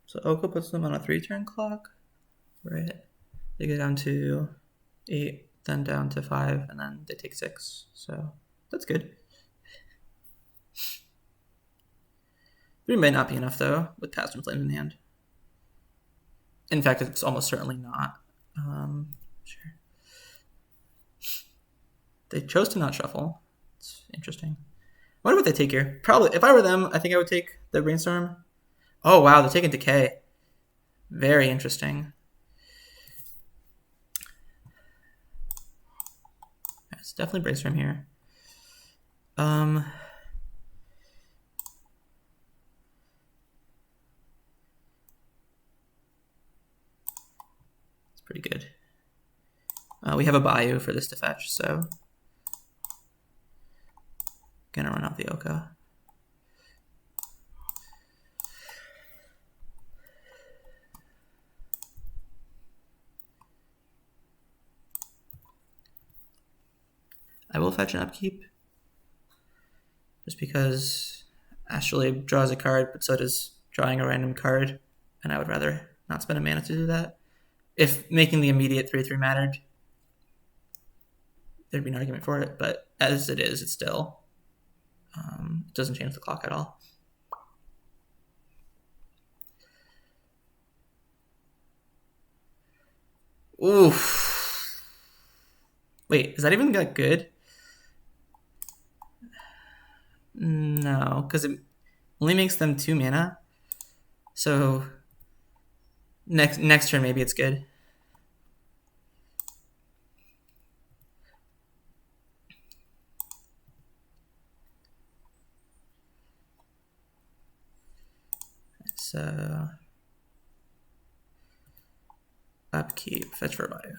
So Oko puts them on a 3-turn clock, right? They go down to 8, then down to 5, and then they take 6. So that's good. 3 might not be enough though, with Past and Flames in hand. In fact, it's almost certainly not. Sure. They chose to not shuffle. It's interesting. I wonder what they take here. Probably, if I were them, I think I would take the Brainstorm. Oh wow, they're taking Decay. Very interesting. It's definitely Brainstorm here. pretty good. We have a Bayou for this to fetch, so gonna run out the Oka. I will fetch an upkeep, just because Astrolabe draws a card, but so does drawing a random card, and I would rather not spend a mana to do that. If making the immediate 3/3 mattered, there'd be an argument for it, but as it is, it still doesn't change the clock at all. Oof. Wait, is that even that good? No, because it only makes them 2 mana. So next turn maybe it's good. So upkeep, fetch for Bayou.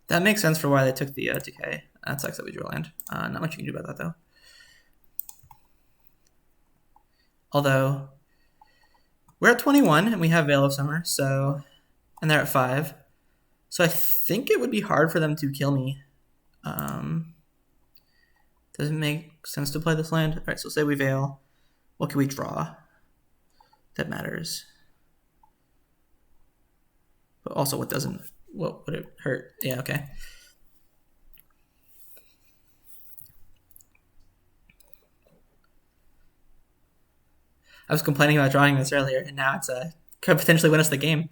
That makes sense for why they took the decay. That sucks that we drew a land. Not much you can do about that though. Although we're at 21 and we have Veil of Summer, so and they're at 5. So I think it would be hard for them to kill me. Does it make sense to play this land? All right, so say we Veil. What can we draw that matters? But also what doesn't, what would it hurt? Yeah, okay. I was complaining about drawing this earlier, and now it's could potentially win us the game.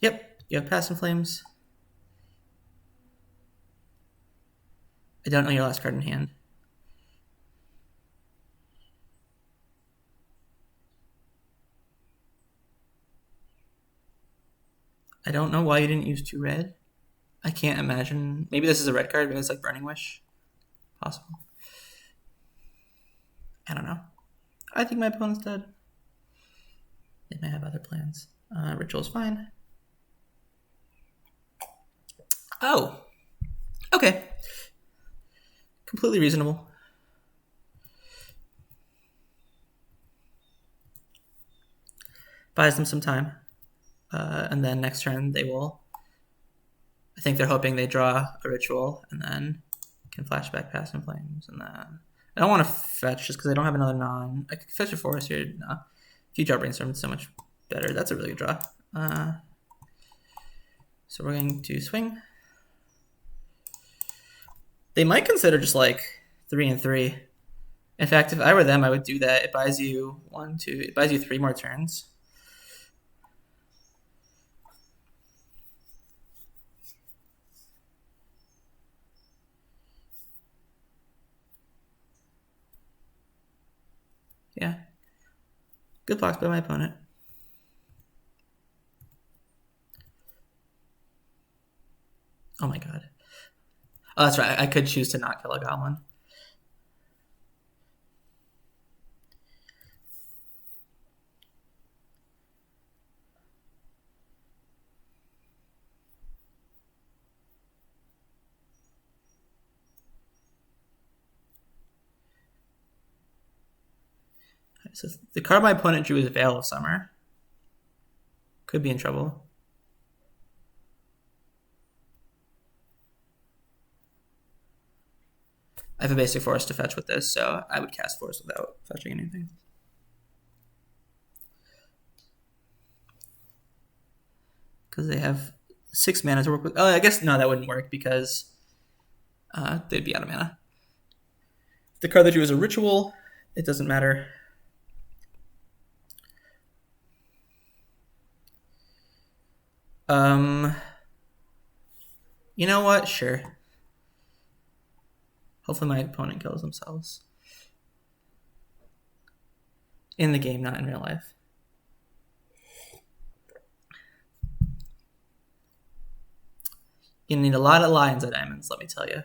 Yep, you have Past in Flames. I don't know your last card in hand. I don't know why you didn't use 2 red. I can't imagine. Maybe this is a red card, maybe it's like Burning Wish. Possible. I don't know. I think my opponent's dead. They may have other plans. Ritual's fine. Oh. Okay. Completely reasonable. Buys them some time. And then next turn they will... I think they're hoping they draw a Ritual and then can flashback Past in Flames. And then... I don't want to fetch just because I don't have another non. I could fetch a Forest here. No. If you draw Brainstorm, it's so much better. That's a really good draw. So we're going to swing. They might consider just like 3 and 3. In fact, if I were them, I would do that. It buys you 1, 2. It buys you 3 more turns. Yeah. Good blocks by my opponent. Oh my god. Oh, that's right. I could choose to not kill a goblin. So the card my opponent drew is Veil of Summer. Could be in trouble. I have a basic Forest to fetch with this, so I would cast Forest without fetching anything. Because they have 6 mana to work with. Oh, I guess no, that wouldn't work because they'd be out of mana. If the card they drew is a Ritual, it doesn't matter. You know what? Sure. Hopefully my opponent kills themselves. In the game, not in real life. You need a lot of lions or diamonds, let me tell you.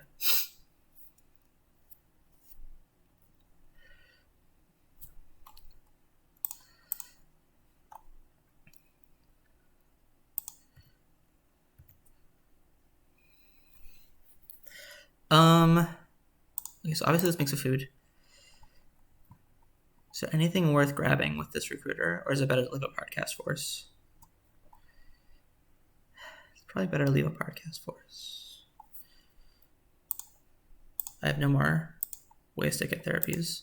Okay, so obviously this makes a food. Is there anything worth grabbing with this recruiter, or is it better to leave a Podcast Force? It's probably better to leave a Podcast Force. I have no more ways to get therapies.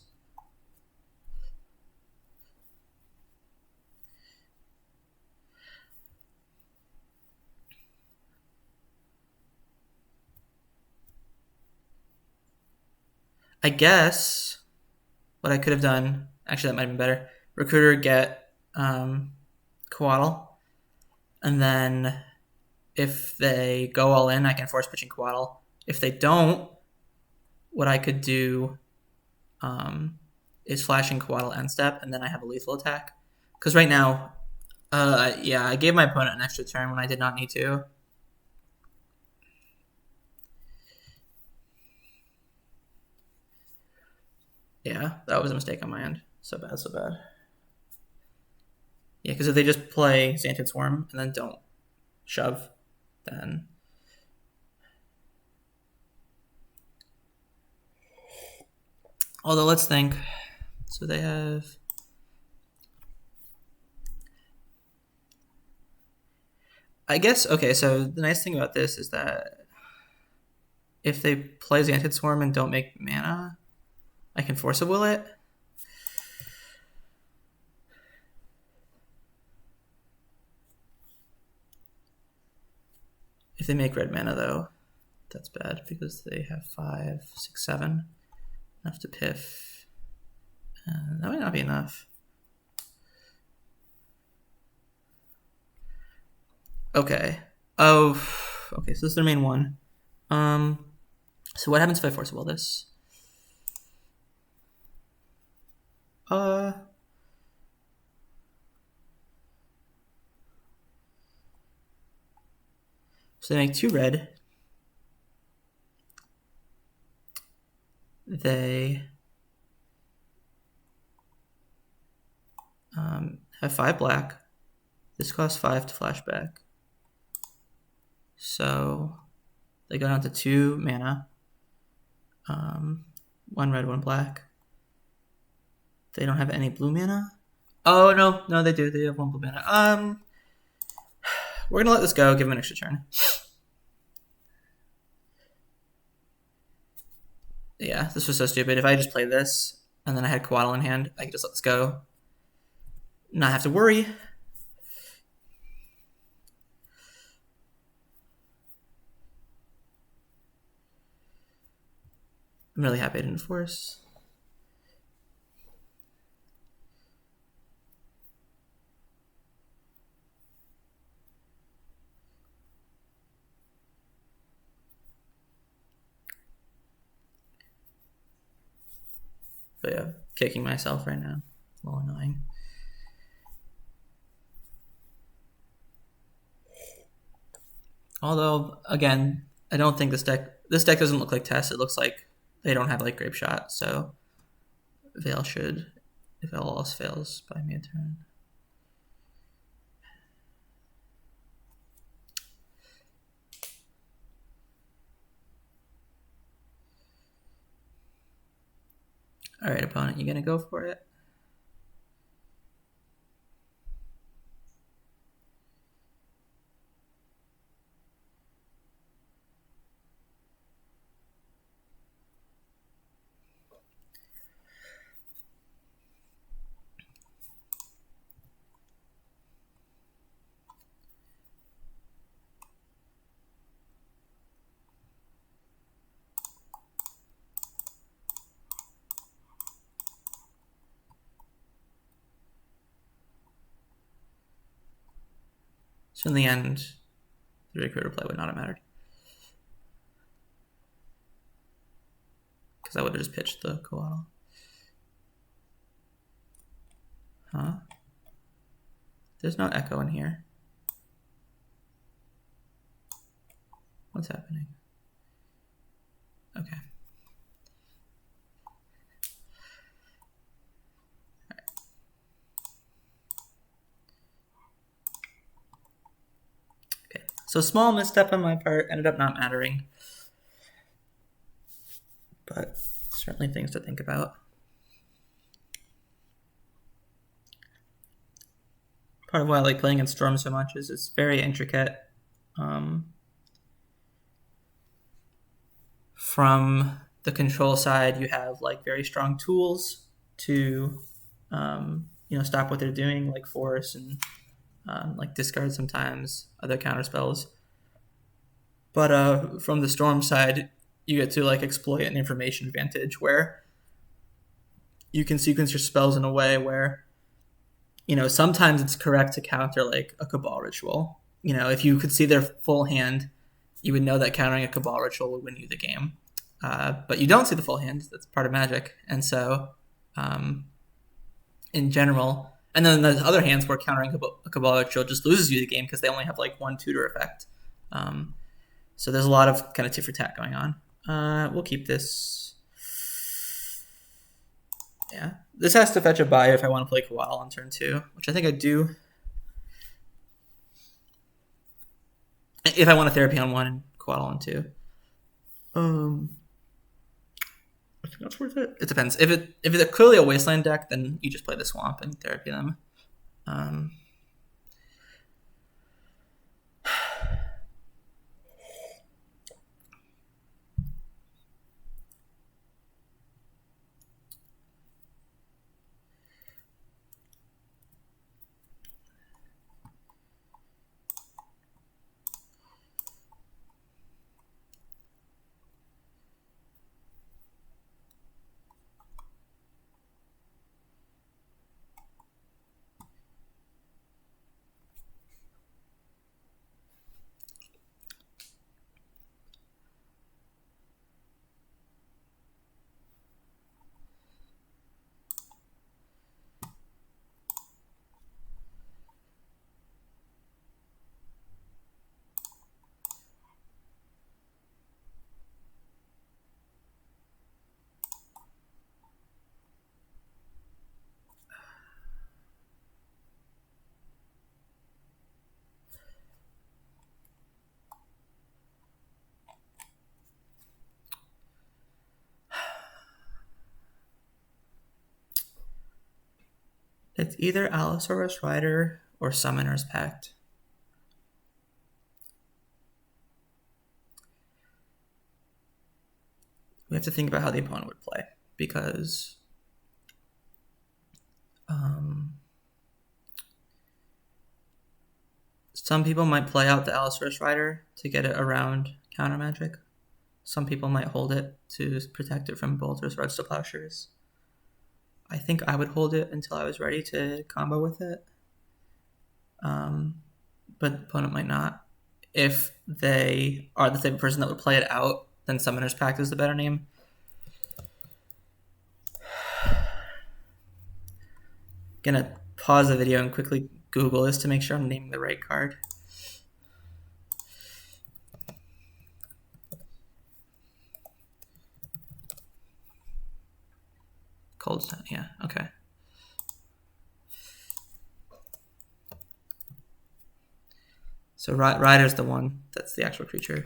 I guess what I could have done, actually that might have been better, recruiter get Coatl, and then if they go all in, I can force pitching Coatl. If they don't, what I could do is flashing Coatl end step, and then I have a lethal attack. Because right now, yeah, I gave my opponent an extra turn when I did not need to. Yeah, that was a mistake on my end. So bad, so bad. Yeah, because if they just play Xantid Swarm and then don't shove, then... Although, let's think. So they have... I guess, okay, so the nice thing about this is that if they play Xantid Swarm and don't make mana, I can Force of Will it. If they make red mana, though, that's bad because they have 5, 6, 7. Enough to piff. That might not be enough. Okay. Oh, okay, so this is their main one. So what happens if I Force of Will this? So they make 2 red. They have 5 black. This costs 5 to flashback. So they go down to 2 mana. 1 red, 1 black. They don't have any blue mana. Oh no, they do. They have 1 blue mana. We're gonna let this go. Give them an extra turn. Yeah, this was so stupid. If I just played this and then I had Coatl in hand, I could just let this go. Not have to worry. I'm really happy I didn't force. But yeah, kicking myself right now. It's a little annoying. Although, again, I don't think this deck doesn't look like Test. It looks like they don't have like Grape Shot, so Veil should, if all else fails, buy me a turn. Alright, opponent, you gonna go for it? So in the end, the recruiter play would not have mattered. Because I would have just pitched the Coatl. Huh? There's no echo in here. What's happening? Okay. Okay. So small misstep on my part, ended up not mattering. But certainly things to think about. Part of why I like playing in Storm so much is it's very intricate. From the control side, you have like very strong tools to stop what they're doing, like force and like discard sometimes, other counter spells. But from the Storm side, you get to like exploit an information advantage where you can sequence your spells in a way where sometimes it's correct to counter like a Cabal Ritual. If you could see their full hand, you would know that countering a Cabal Ritual would win you the game. But you don't see the full hand. That's part of Magic. And so, in general, and then there's other hands where countering a Cabal Ritual just loses you the game because they only have like one tutor effect. So there's a lot of kind of tit for tat going on. We'll keep this. Yeah. This has to fetch a Bayou if I want to play Coatl on turn 2, which I think I do. If I want a Therapy on 1 and Coatl on 2. I think that's worth it. It depends. If it's clearly a Wasteland deck, then you just play the Swamp and Therapy them. It's either Allosaurus Rider or Summoner's Pact. We have to think about how the opponent would play, because some people might play out the Allosaurus Rider to get it around counter magic. Some people might hold it to protect it from Bolters, Roads to Plowshares. I think I would hold it until I was ready to combo with it. But the opponent might not. If they are the type of person that would play it out, then Summoner's Pact is the better name. Gonna pause the video and quickly Google this to make sure I'm naming the right card. Cold Stone, yeah, okay. So Rider's the one. That's the actual creature.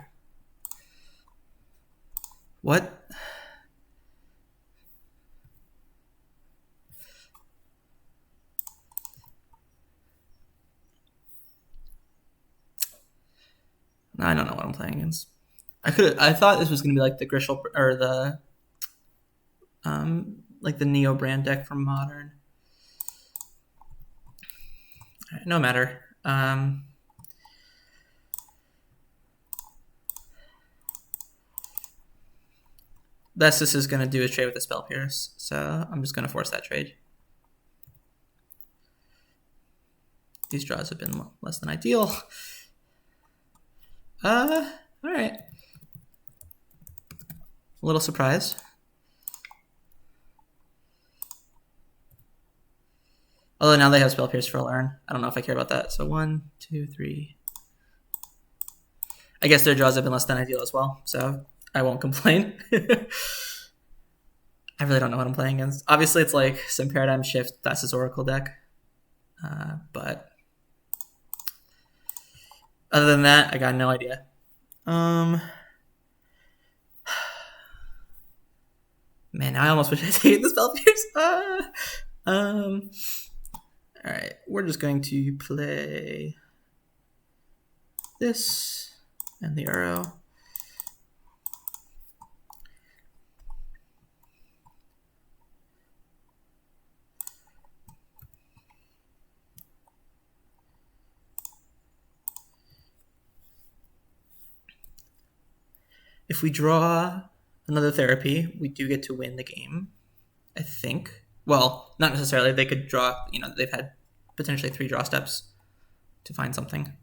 What? I don't know what I'm playing against. I thought this was gonna be like the Grishel or the like the Neo brand deck from Modern. All right, no matter. Best this is gonna do is trade with the Spell Pierce, so I'm just gonna force that trade. These draws have been less than ideal. All right. A little surprised. Although now they have Spell Pierce for Aluren. I don't know if I care about that. So 1, 2, 3. I guess their draws have been less than ideal as well, so I won't complain. I really don't know what I'm playing against. Obviously, it's like some Paradigm Shift Thassa's Oracle deck. But other than that, I got no idea. Man, I almost wish I had taken the Spellseekers. Alright, we're just going to play this and the arrow. If we draw another therapy, we do get to win the game, I think. Well, not necessarily. They could draw, they've had potentially 3 draw steps to find something.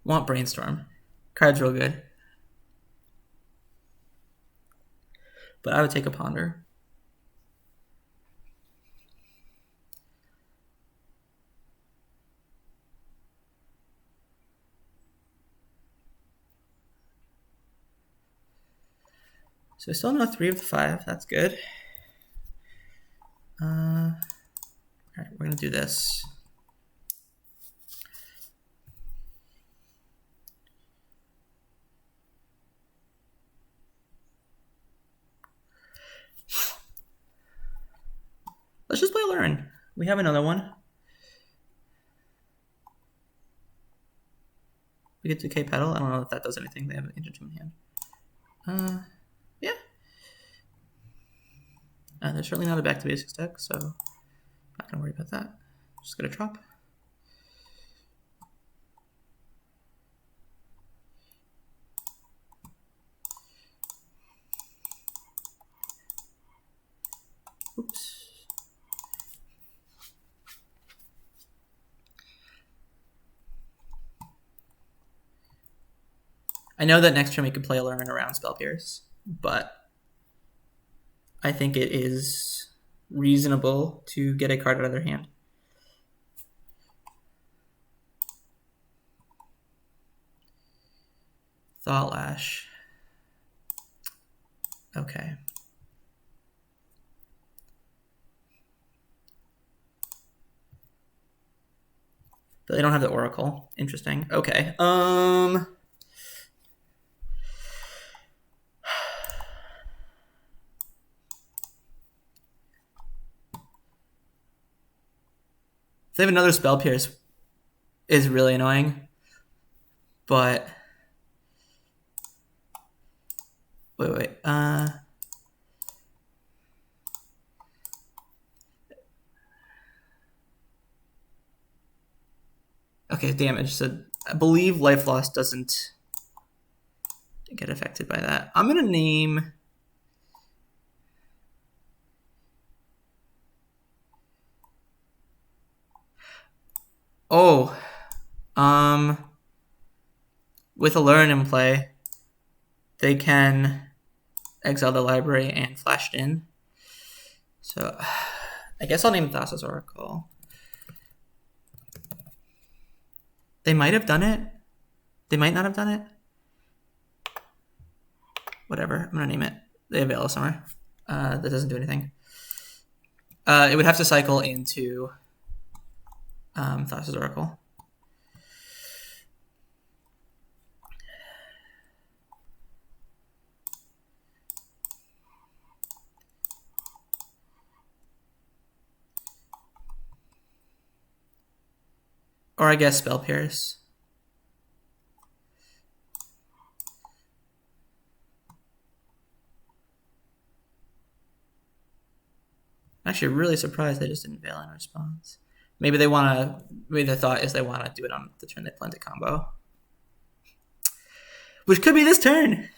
Want Brainstorm. Card's real good. But I would take a Ponder. So I still know 3 of the 5. That's good. All right, we're going to do this. Let's just play Aluren. We have another one. We get Decay Petal. I don't know if that does anything. They have an Ancient Tomb in hand. Yeah. They're certainly not a back to basics deck, so not gonna worry about that. Just gonna drop. Oops. I know that next turn we could play Aluren around Spell Pierce, but I think it is reasonable to get a card out of their hand. Thought Lash. Okay. But they don't have the Oracle. Interesting. Okay. If they have another Spell Pierce, is really annoying. But wait. Okay, damage. So I believe Life Loss doesn't get affected by that. I'm gonna name. Oh, with Aluren in play, they can exile the library and flash it in. So I guess I'll name Thassa's Oracle. They might have done it. They might not have done it. Whatever. I'm gonna name it. They have Veil of Summer. That doesn't do anything. It would have to cycle into Thassa's Oracle. Or I guess Spell Pierce. I'm actually really surprised they just didn't Veil in response. Maybe they want to. Maybe the thought is they want to do it on the turn they plan to combo, which could be this turn.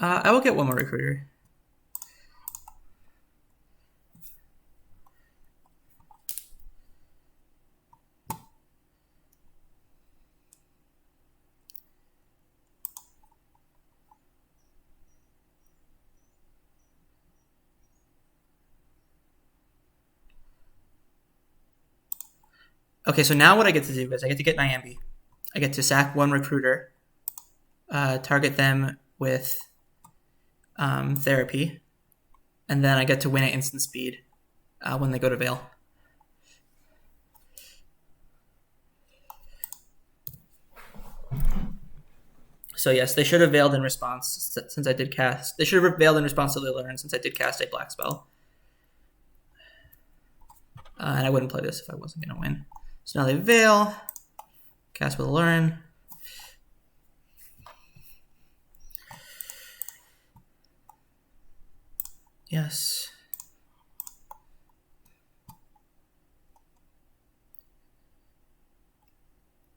I will get one more recruiter. Okay, so now what I get to do is I get to get Niambi. I get to sack one recruiter, target them with therapy, and then I get to win at instant speed when they go to Veil. So yes, they should have veiled in response since I did cast. They should have veiled in response to the Aluren since I did cast a black spell. And I wouldn't play this if I wasn't going to win. So now they veil, cast with Aluren. Yes.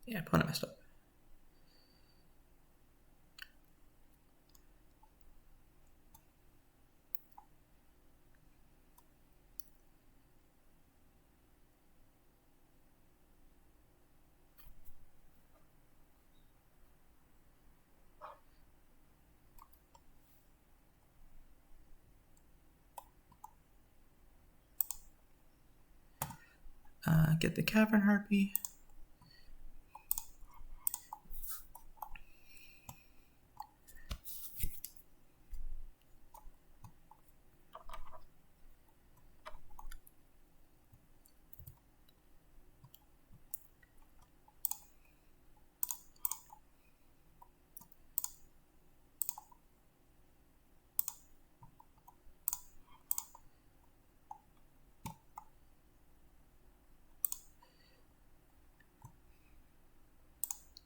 Yeah, opponent messed up. Get the Cavern Harpy.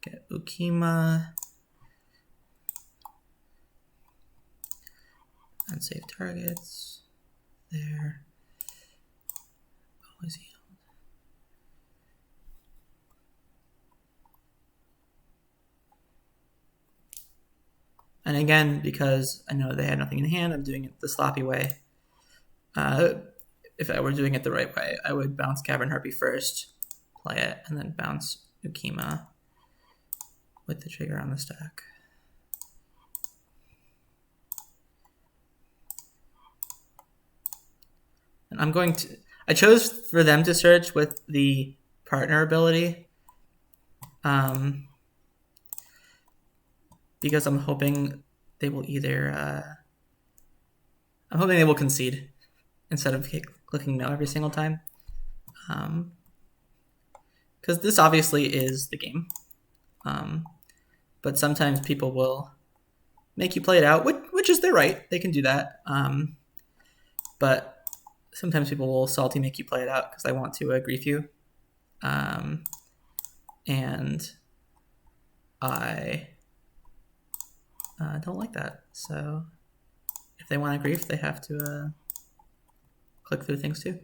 Get Ukkima. Unsave targets. There. Always healed. And again, because I know they had nothing in hand, I'm doing it the sloppy way. If I were doing it the right way, I would bounce Cavern Harpy first, play it, and then bounce Ukkima with the trigger on the stack. And I'm going to... I chose for them to search with the partner ability. Because I'm hoping they will either... I'm hoping they will concede instead of clicking no every single time. Because this obviously is the game. But sometimes people will make you play it out, which is their right. They can do that. But sometimes people will salty make you play it out because they want to grief you. And I don't like that. So if they want to grief, they have to click through things too.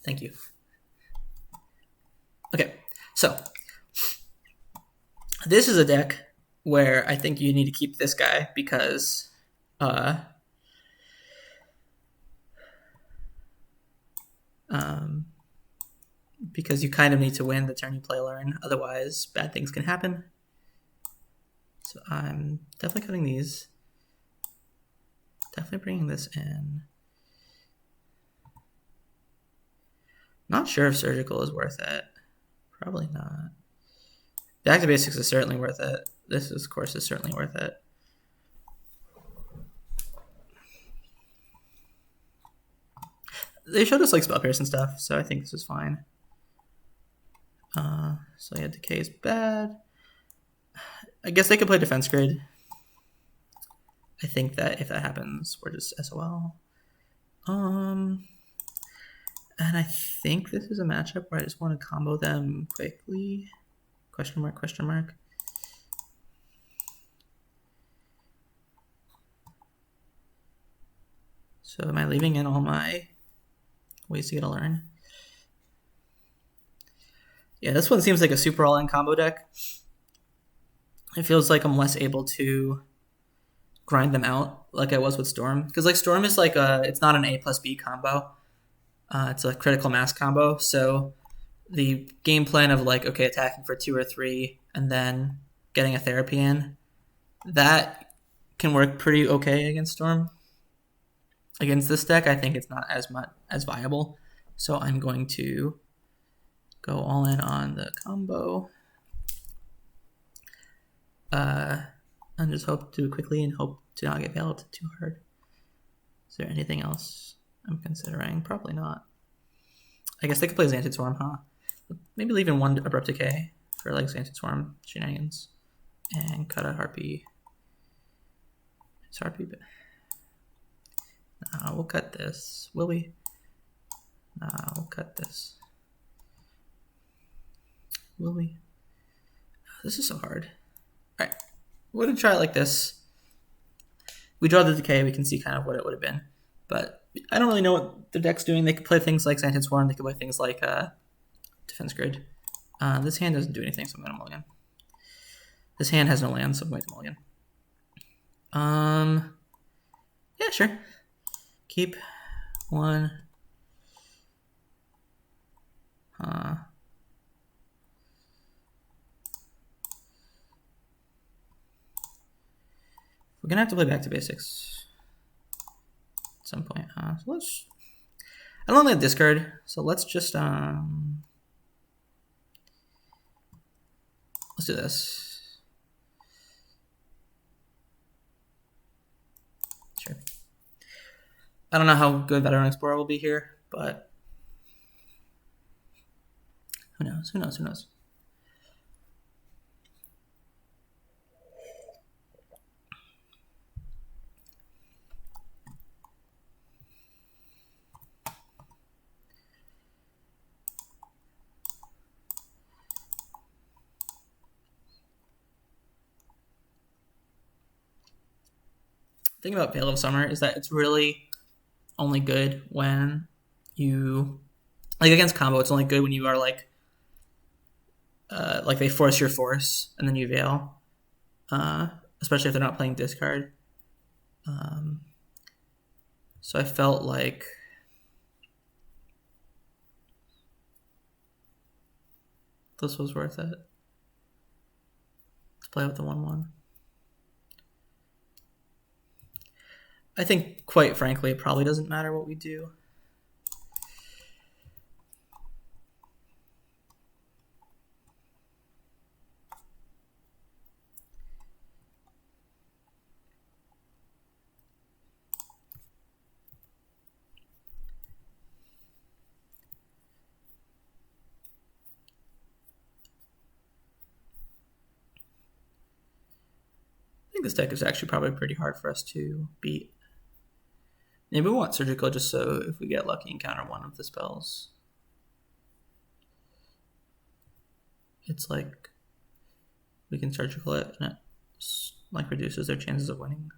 Thank you. Okay, so this is a deck where I think you need to keep this guy because you kind of need to win the turn you play Aluren, otherwise bad things can happen. So I'm definitely cutting these. Definitely bringing this in. Not sure if Surgical is worth it. Probably not. Back to Basics is certainly worth it. This, of course, is certainly worth it. They showed us like Spell Pierce and stuff, so I think this is fine. So yeah, Decay is bad. I guess they could play Defense Grid. I think that if that happens, we're just SOL. And I think this is a matchup where I just want to combo them quickly. Question mark, question mark. So am I leaving in all my ways to get Aluren? Yeah, this one seems like a super all-in combo deck. It feels like I'm less able to grind them out like I was with Storm. Because like Storm is like it's not an A plus B combo. It's a critical mass combo. So the game plan of like, okay, attacking for 2 or 3 and then getting a therapy in, that can work pretty okay against Storm. Against this deck, I think it's not as viable. So I'm going to go all in on the combo. And just hope to do it quickly and hope to not get bailed too hard. Is there anything else I'm considering? Probably not. I guess they could play Xantid Swarm, huh? Maybe leave in one Abrupt Decay for like Xantid Swarm shenanigans. And cut a Harpy. It's Harpy, but... Nah, we'll cut this. Will we? Nah, we'll cut this. Will we? This is so hard. Alright. We're going to try it like this. We draw the Decay, we can see kind of what it would have been. But I don't really know what the deck's doing. They could play things like Xantid Swarm, they could play things like Defense Grid. This hand doesn't do anything, so I'm going to mulligan. This hand has no lands, so I'm going to mulligan. Yeah, sure. Keep 1. We're gonna have to play back to basics at some point. So let's. I don't like discard, so let's just let's do this. Sure. I don't know how good Veteran Explorer will be here, but who knows? Who knows? Who knows? The thing about Veil of Summer is that it's really only good when you like against combo. It's only good when you are like they force your force and then you Veil, especially if they're not playing discard. So I felt like this was worth it. Let's play with the 1/1. I think, quite frankly, it probably doesn't matter what we do. I think this deck is actually probably pretty hard for us to beat. Maybe we want Surgical just so if we get lucky and counter one of the spells. It's like we can Surgical it and it like reduces their chances of winning.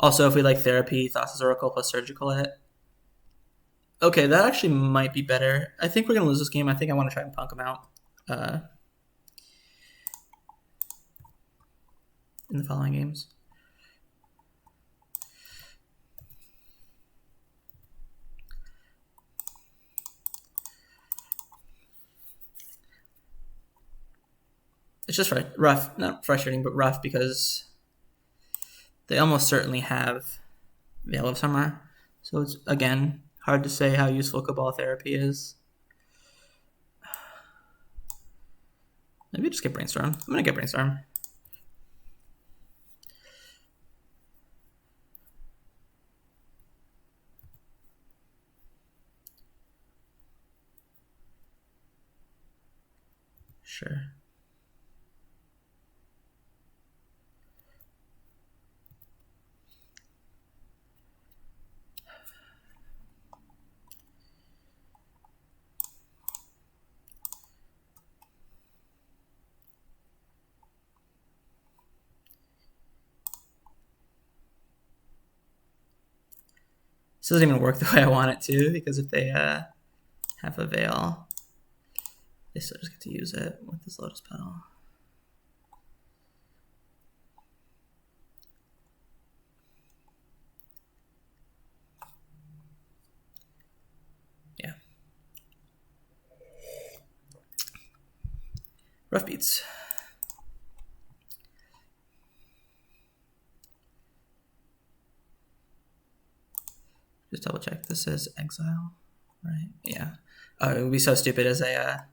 Also, if we like Therapy, Thassa's Oracle plus Surgical it. Okay, that actually might be better. I think we're going to lose this game. I think I want to try and punk them out in the following games. It's just rough, not frustrating, but rough because they almost certainly have Veil of Summer. So it's, again, hard to say how useful Cabal Therapy is. Maybe just get Brainstorm. I'm going to get Brainstorm. Sure. This doesn't even work the way I want it to, because if they have a Veil, they still just get to use it with this Lotus Petal. Yeah. Rough beats. Just double check. This says exile, right? Yeah. Oh, it would be so stupid as a.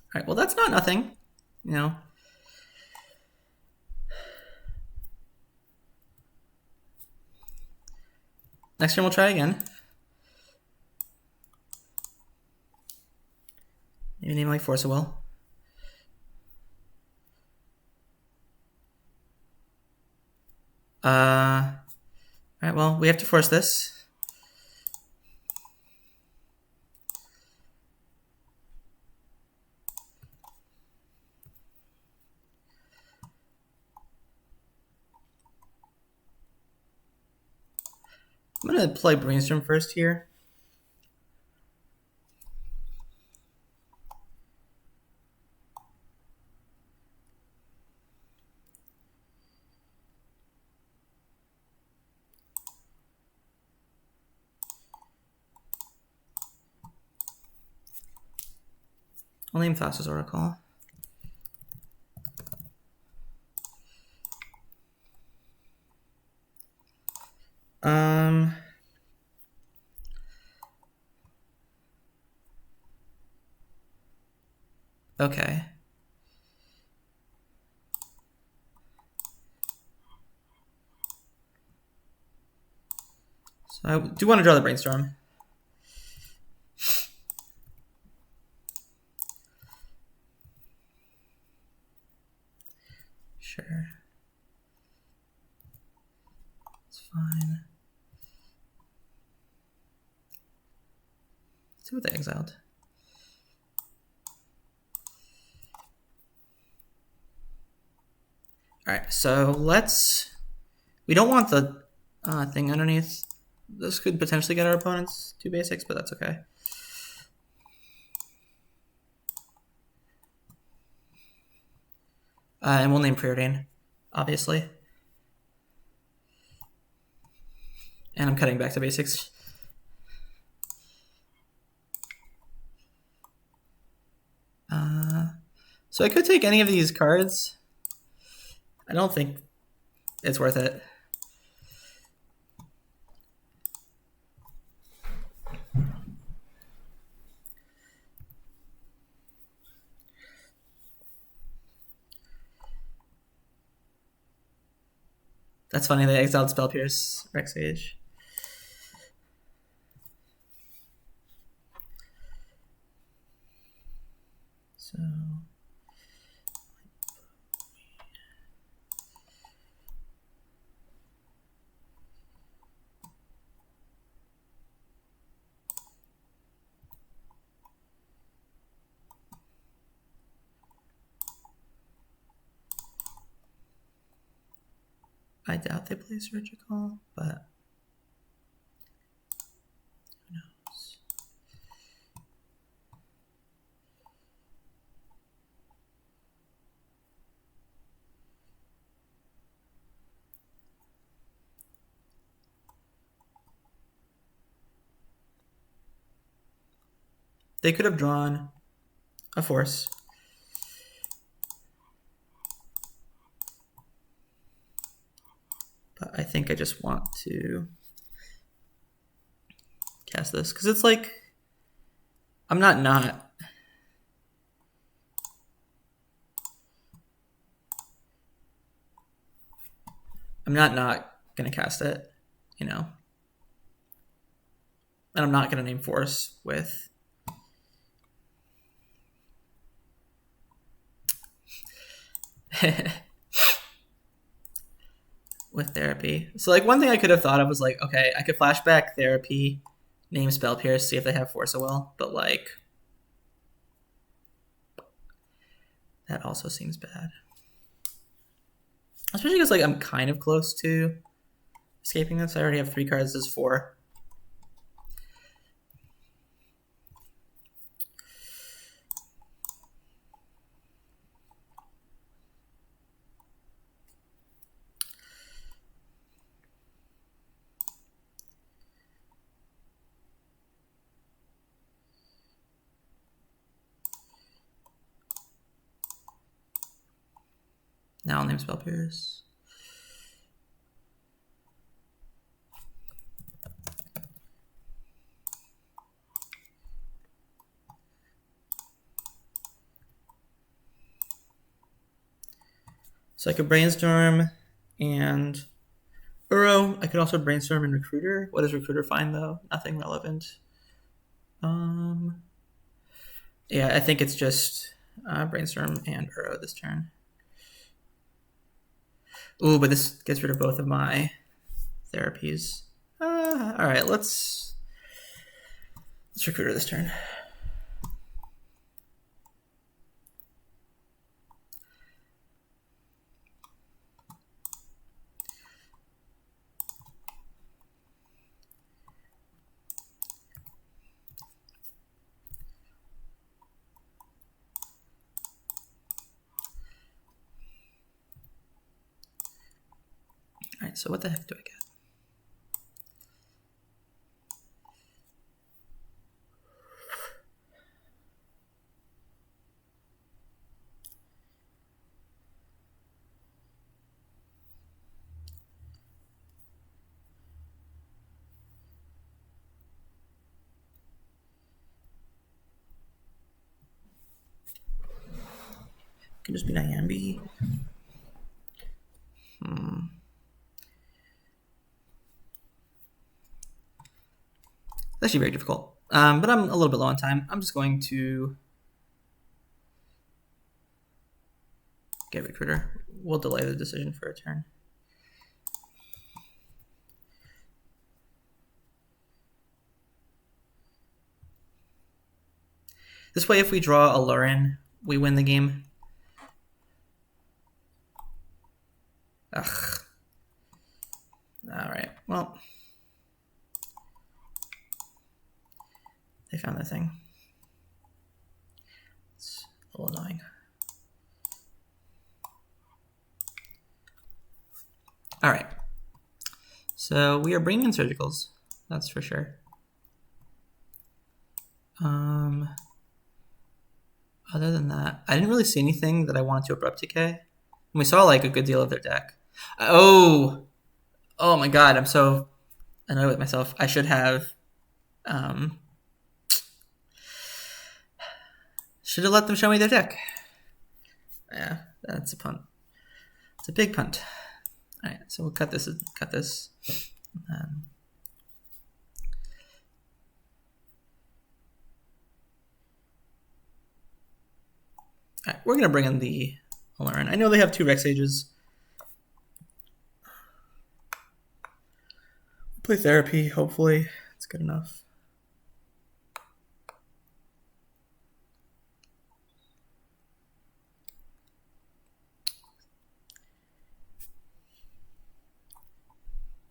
All right. Well, that's not nothing, you know. Next turn we'll try again. Maybe name like Force of Will. All right, well, we have to force this. I'm gonna play Brainstorm first here. I'll name Thassa's Oracle. Okay. So I do want to draw the Brainstorm. Sure. It's fine. Let's see what they exiled. All right, so we don't want the thing underneath. This could potentially get our opponents 2 basics, but that's okay. And we'll name Preordain, obviously. And I'm cutting back to basics. So I could take any of these cards. I don't think it's worth it. That's funny, they exiled Spell Pierce, Rex Age. So I doubt they play Surgical, but who knows? They could have drawn a Force. But I think I just want to cast this because it's like I'm not gonna cast it, you know. And I'm not gonna name Force with with Therapy. So like one thing I could have thought of was like, okay, I could flashback Therapy, name Spell Pierce, see if they have Force of Will, but like That also seems bad. Especially because like I'm kind of close to escaping this. I already have 3 cards. This is 4. Now I'll name Spellseekers. So I could Brainstorm and Uro. I could also Brainstorm and Recruiter. What does Recruiter find though? Nothing relevant. Yeah, I think it's just Brainstorm and Uro this turn. Ooh, but this gets rid of both of my therapies. All right, let's Recruiter this turn. All right, so what the heck do I get? Can just be Niambi. It's actually very difficult. But I'm a little bit low on time. I'm just going to get Recruiter. We'll delay the decision for a turn. This way, if we draw Aluren, we win the game. Ugh. All right. Well, they found the thing. It's a little annoying. All right. So we are bringing in surgicals. That's for sure. Other than that, I didn't really see anything that I wanted to Abrupt Decay. And we saw like a good deal of their deck. Oh my god, I'm so annoyed with myself. I should have let them show me their deck. Yeah, that's a punt. It's a big punt. All right, so we'll cut this. All right, we're gonna bring in the Aluren. I know they have 2 Rex Sages. Play Therapy, hopefully. It's good enough.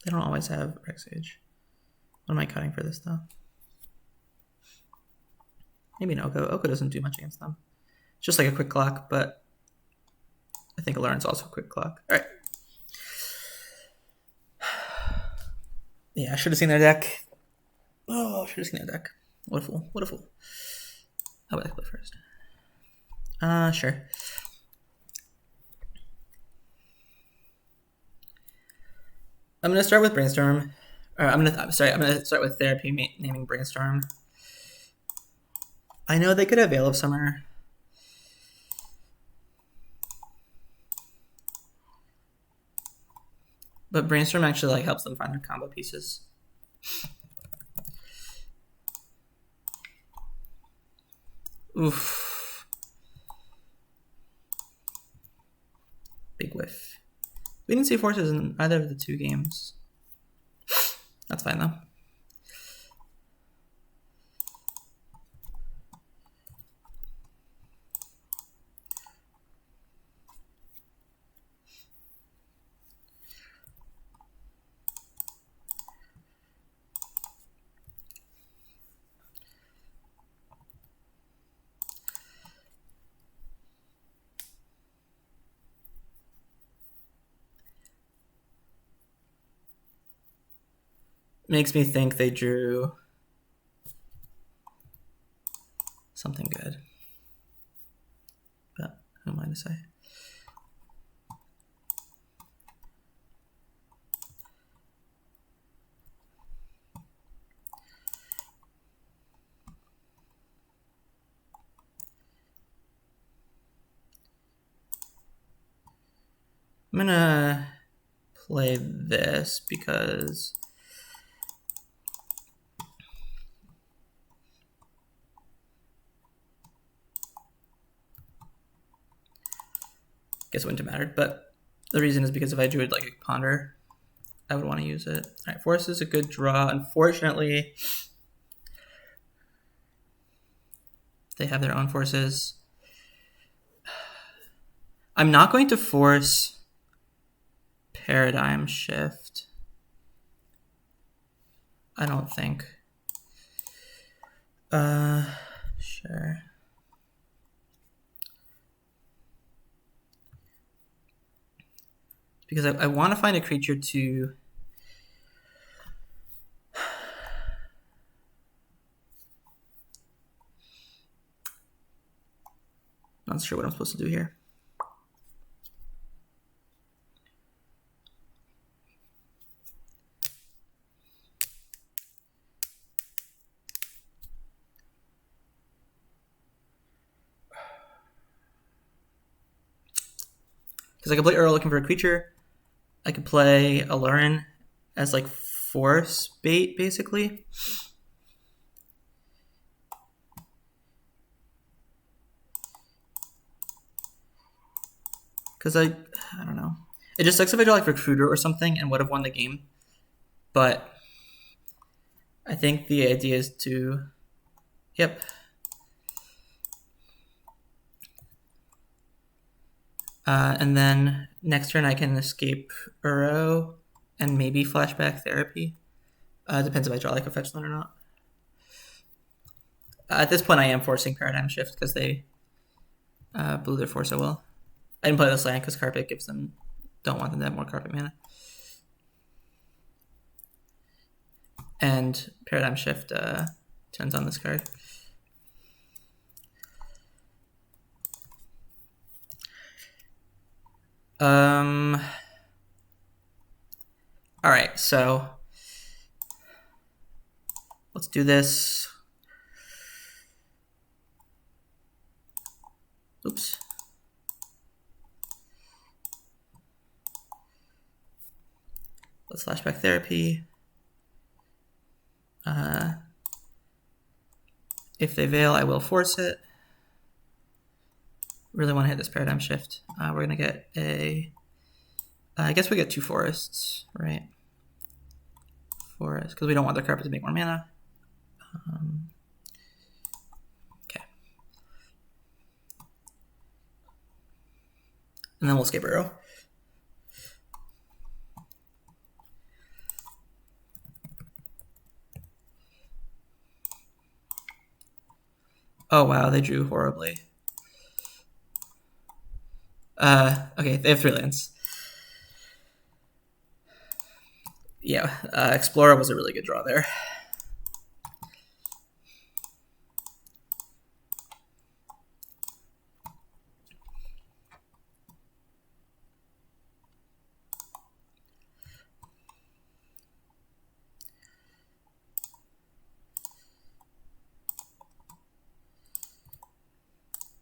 They don't always have Rex Sage. What am I cutting for this though? Maybe an Oko. Oko doesn't do much against them. It's just like a quick clock, but I think Aluren's also a quick clock. All right. Yeah, I should have seen their deck. Oh, I should have seen their deck. What a fool. What a fool. How about I play first? Sure. I'm gonna start with Brainstorm. I'm gonna start with Therapy, naming Brainstorm. I know they could have Veil of Summer. But Brainstorm actually like helps them find their combo pieces. Oof. Big whiff. We didn't see forces in either of the 2 games. That's fine though. makes me think they drew something good. But who am I to say? I'm gonna play this because guess it wouldn't have mattered, but the reason is because if I drew it like a ponder, I would want to use it. All right, Force is a good draw. Unfortunately, they have their own forces. I'm not going to force Paradigm Shift. I don't think. Sure. Because I want to find a creature to not sure what I'm supposed to do here. Because I could play Earl looking for a creature. I could play Aluren as like force bait, basically. Because I don't know. It just sucks if I draw like Recruiter or something and would have won the game. But I think the idea is to, yep. And then next turn I can escape Uro and maybe Flashback Therapy. Depends if I draw like a fetch land or not. At this point I am forcing Paradigm Shift because they blew their force so well. I didn't play this land because Carpet gives them, don't want them to have more Carpet mana. And Paradigm Shift turns on this card. All right, so let's do this. Oops. Let's Flashback Therapy. If they veil, I will force it. Really want to hit this Paradigm Shift. We're going to get a... I guess we get 2 forests, right? Forest, because we don't want their Carpet to make more mana. Okay. And then we'll skip Arrow. Oh wow, they drew horribly. Okay, they have 3 lands. Yeah, Explorer was a really good draw there.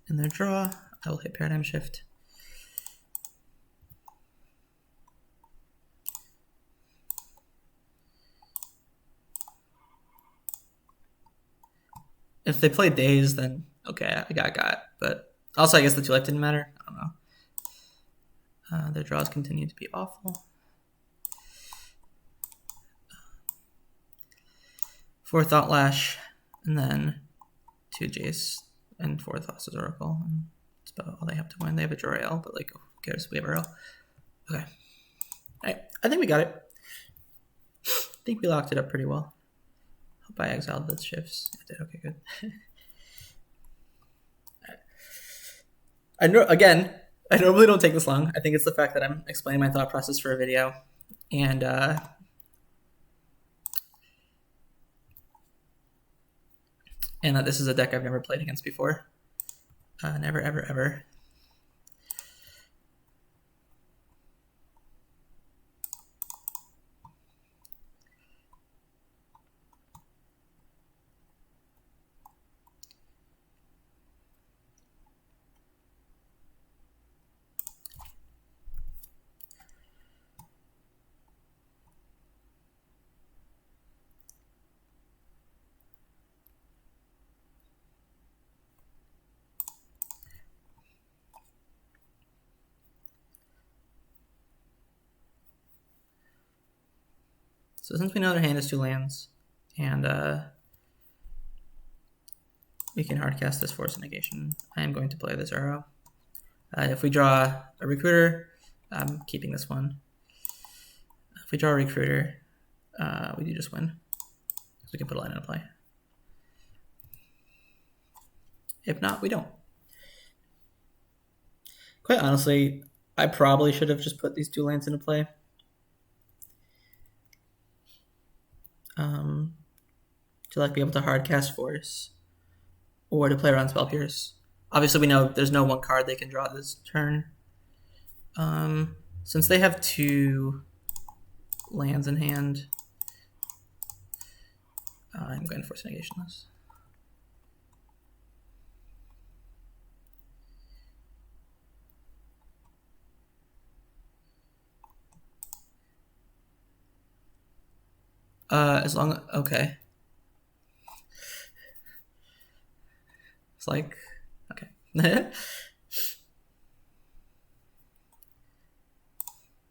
In their draw, I will hit Paradigm Shift. If they play Daze, then okay, I got. But also, I guess the 2 life didn't matter. I don't know. Their draws continue to be awful. 4 Thought Lash, and then 2 Jace, and 4 Thassa's Oracle. And that's about all they have to win. They have a Jor-El, but like, who cares? We have Earl. Okay. All right, I think we got it. I think we locked it up pretty well. Hope I exiled those shifts. I did. Okay, good. I normally don't take this long. I think it's the fact that I'm explaining my thought process for a video, and and this is a deck I've never played against before. Never, ever, ever. So since we know their hand is 2 lands, and we can hardcast this Force of Negation, I am going to play this arrow. If we draw a Recruiter, I'm keeping this one. If we draw a Recruiter, we do just win. So we can put a line into play. If not, we don't. Quite honestly, I probably should have just put these 2 lands into play. To like be able to hardcast Force, or to play around Spell Pierce. Obviously, we know there's no 1 card they can draw this turn. Since they have 2 lands in hand, I'm going to Force Negation this. As long okay. It's like okay.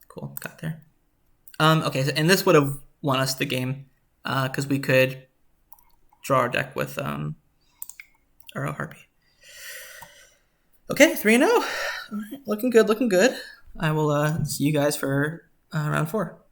Cool, got there. Okay, so, and this would have won us the game, because we could draw our deck with our Harpy. Okay, 3-0. All right, looking good, looking good. I will see you guys for round 4.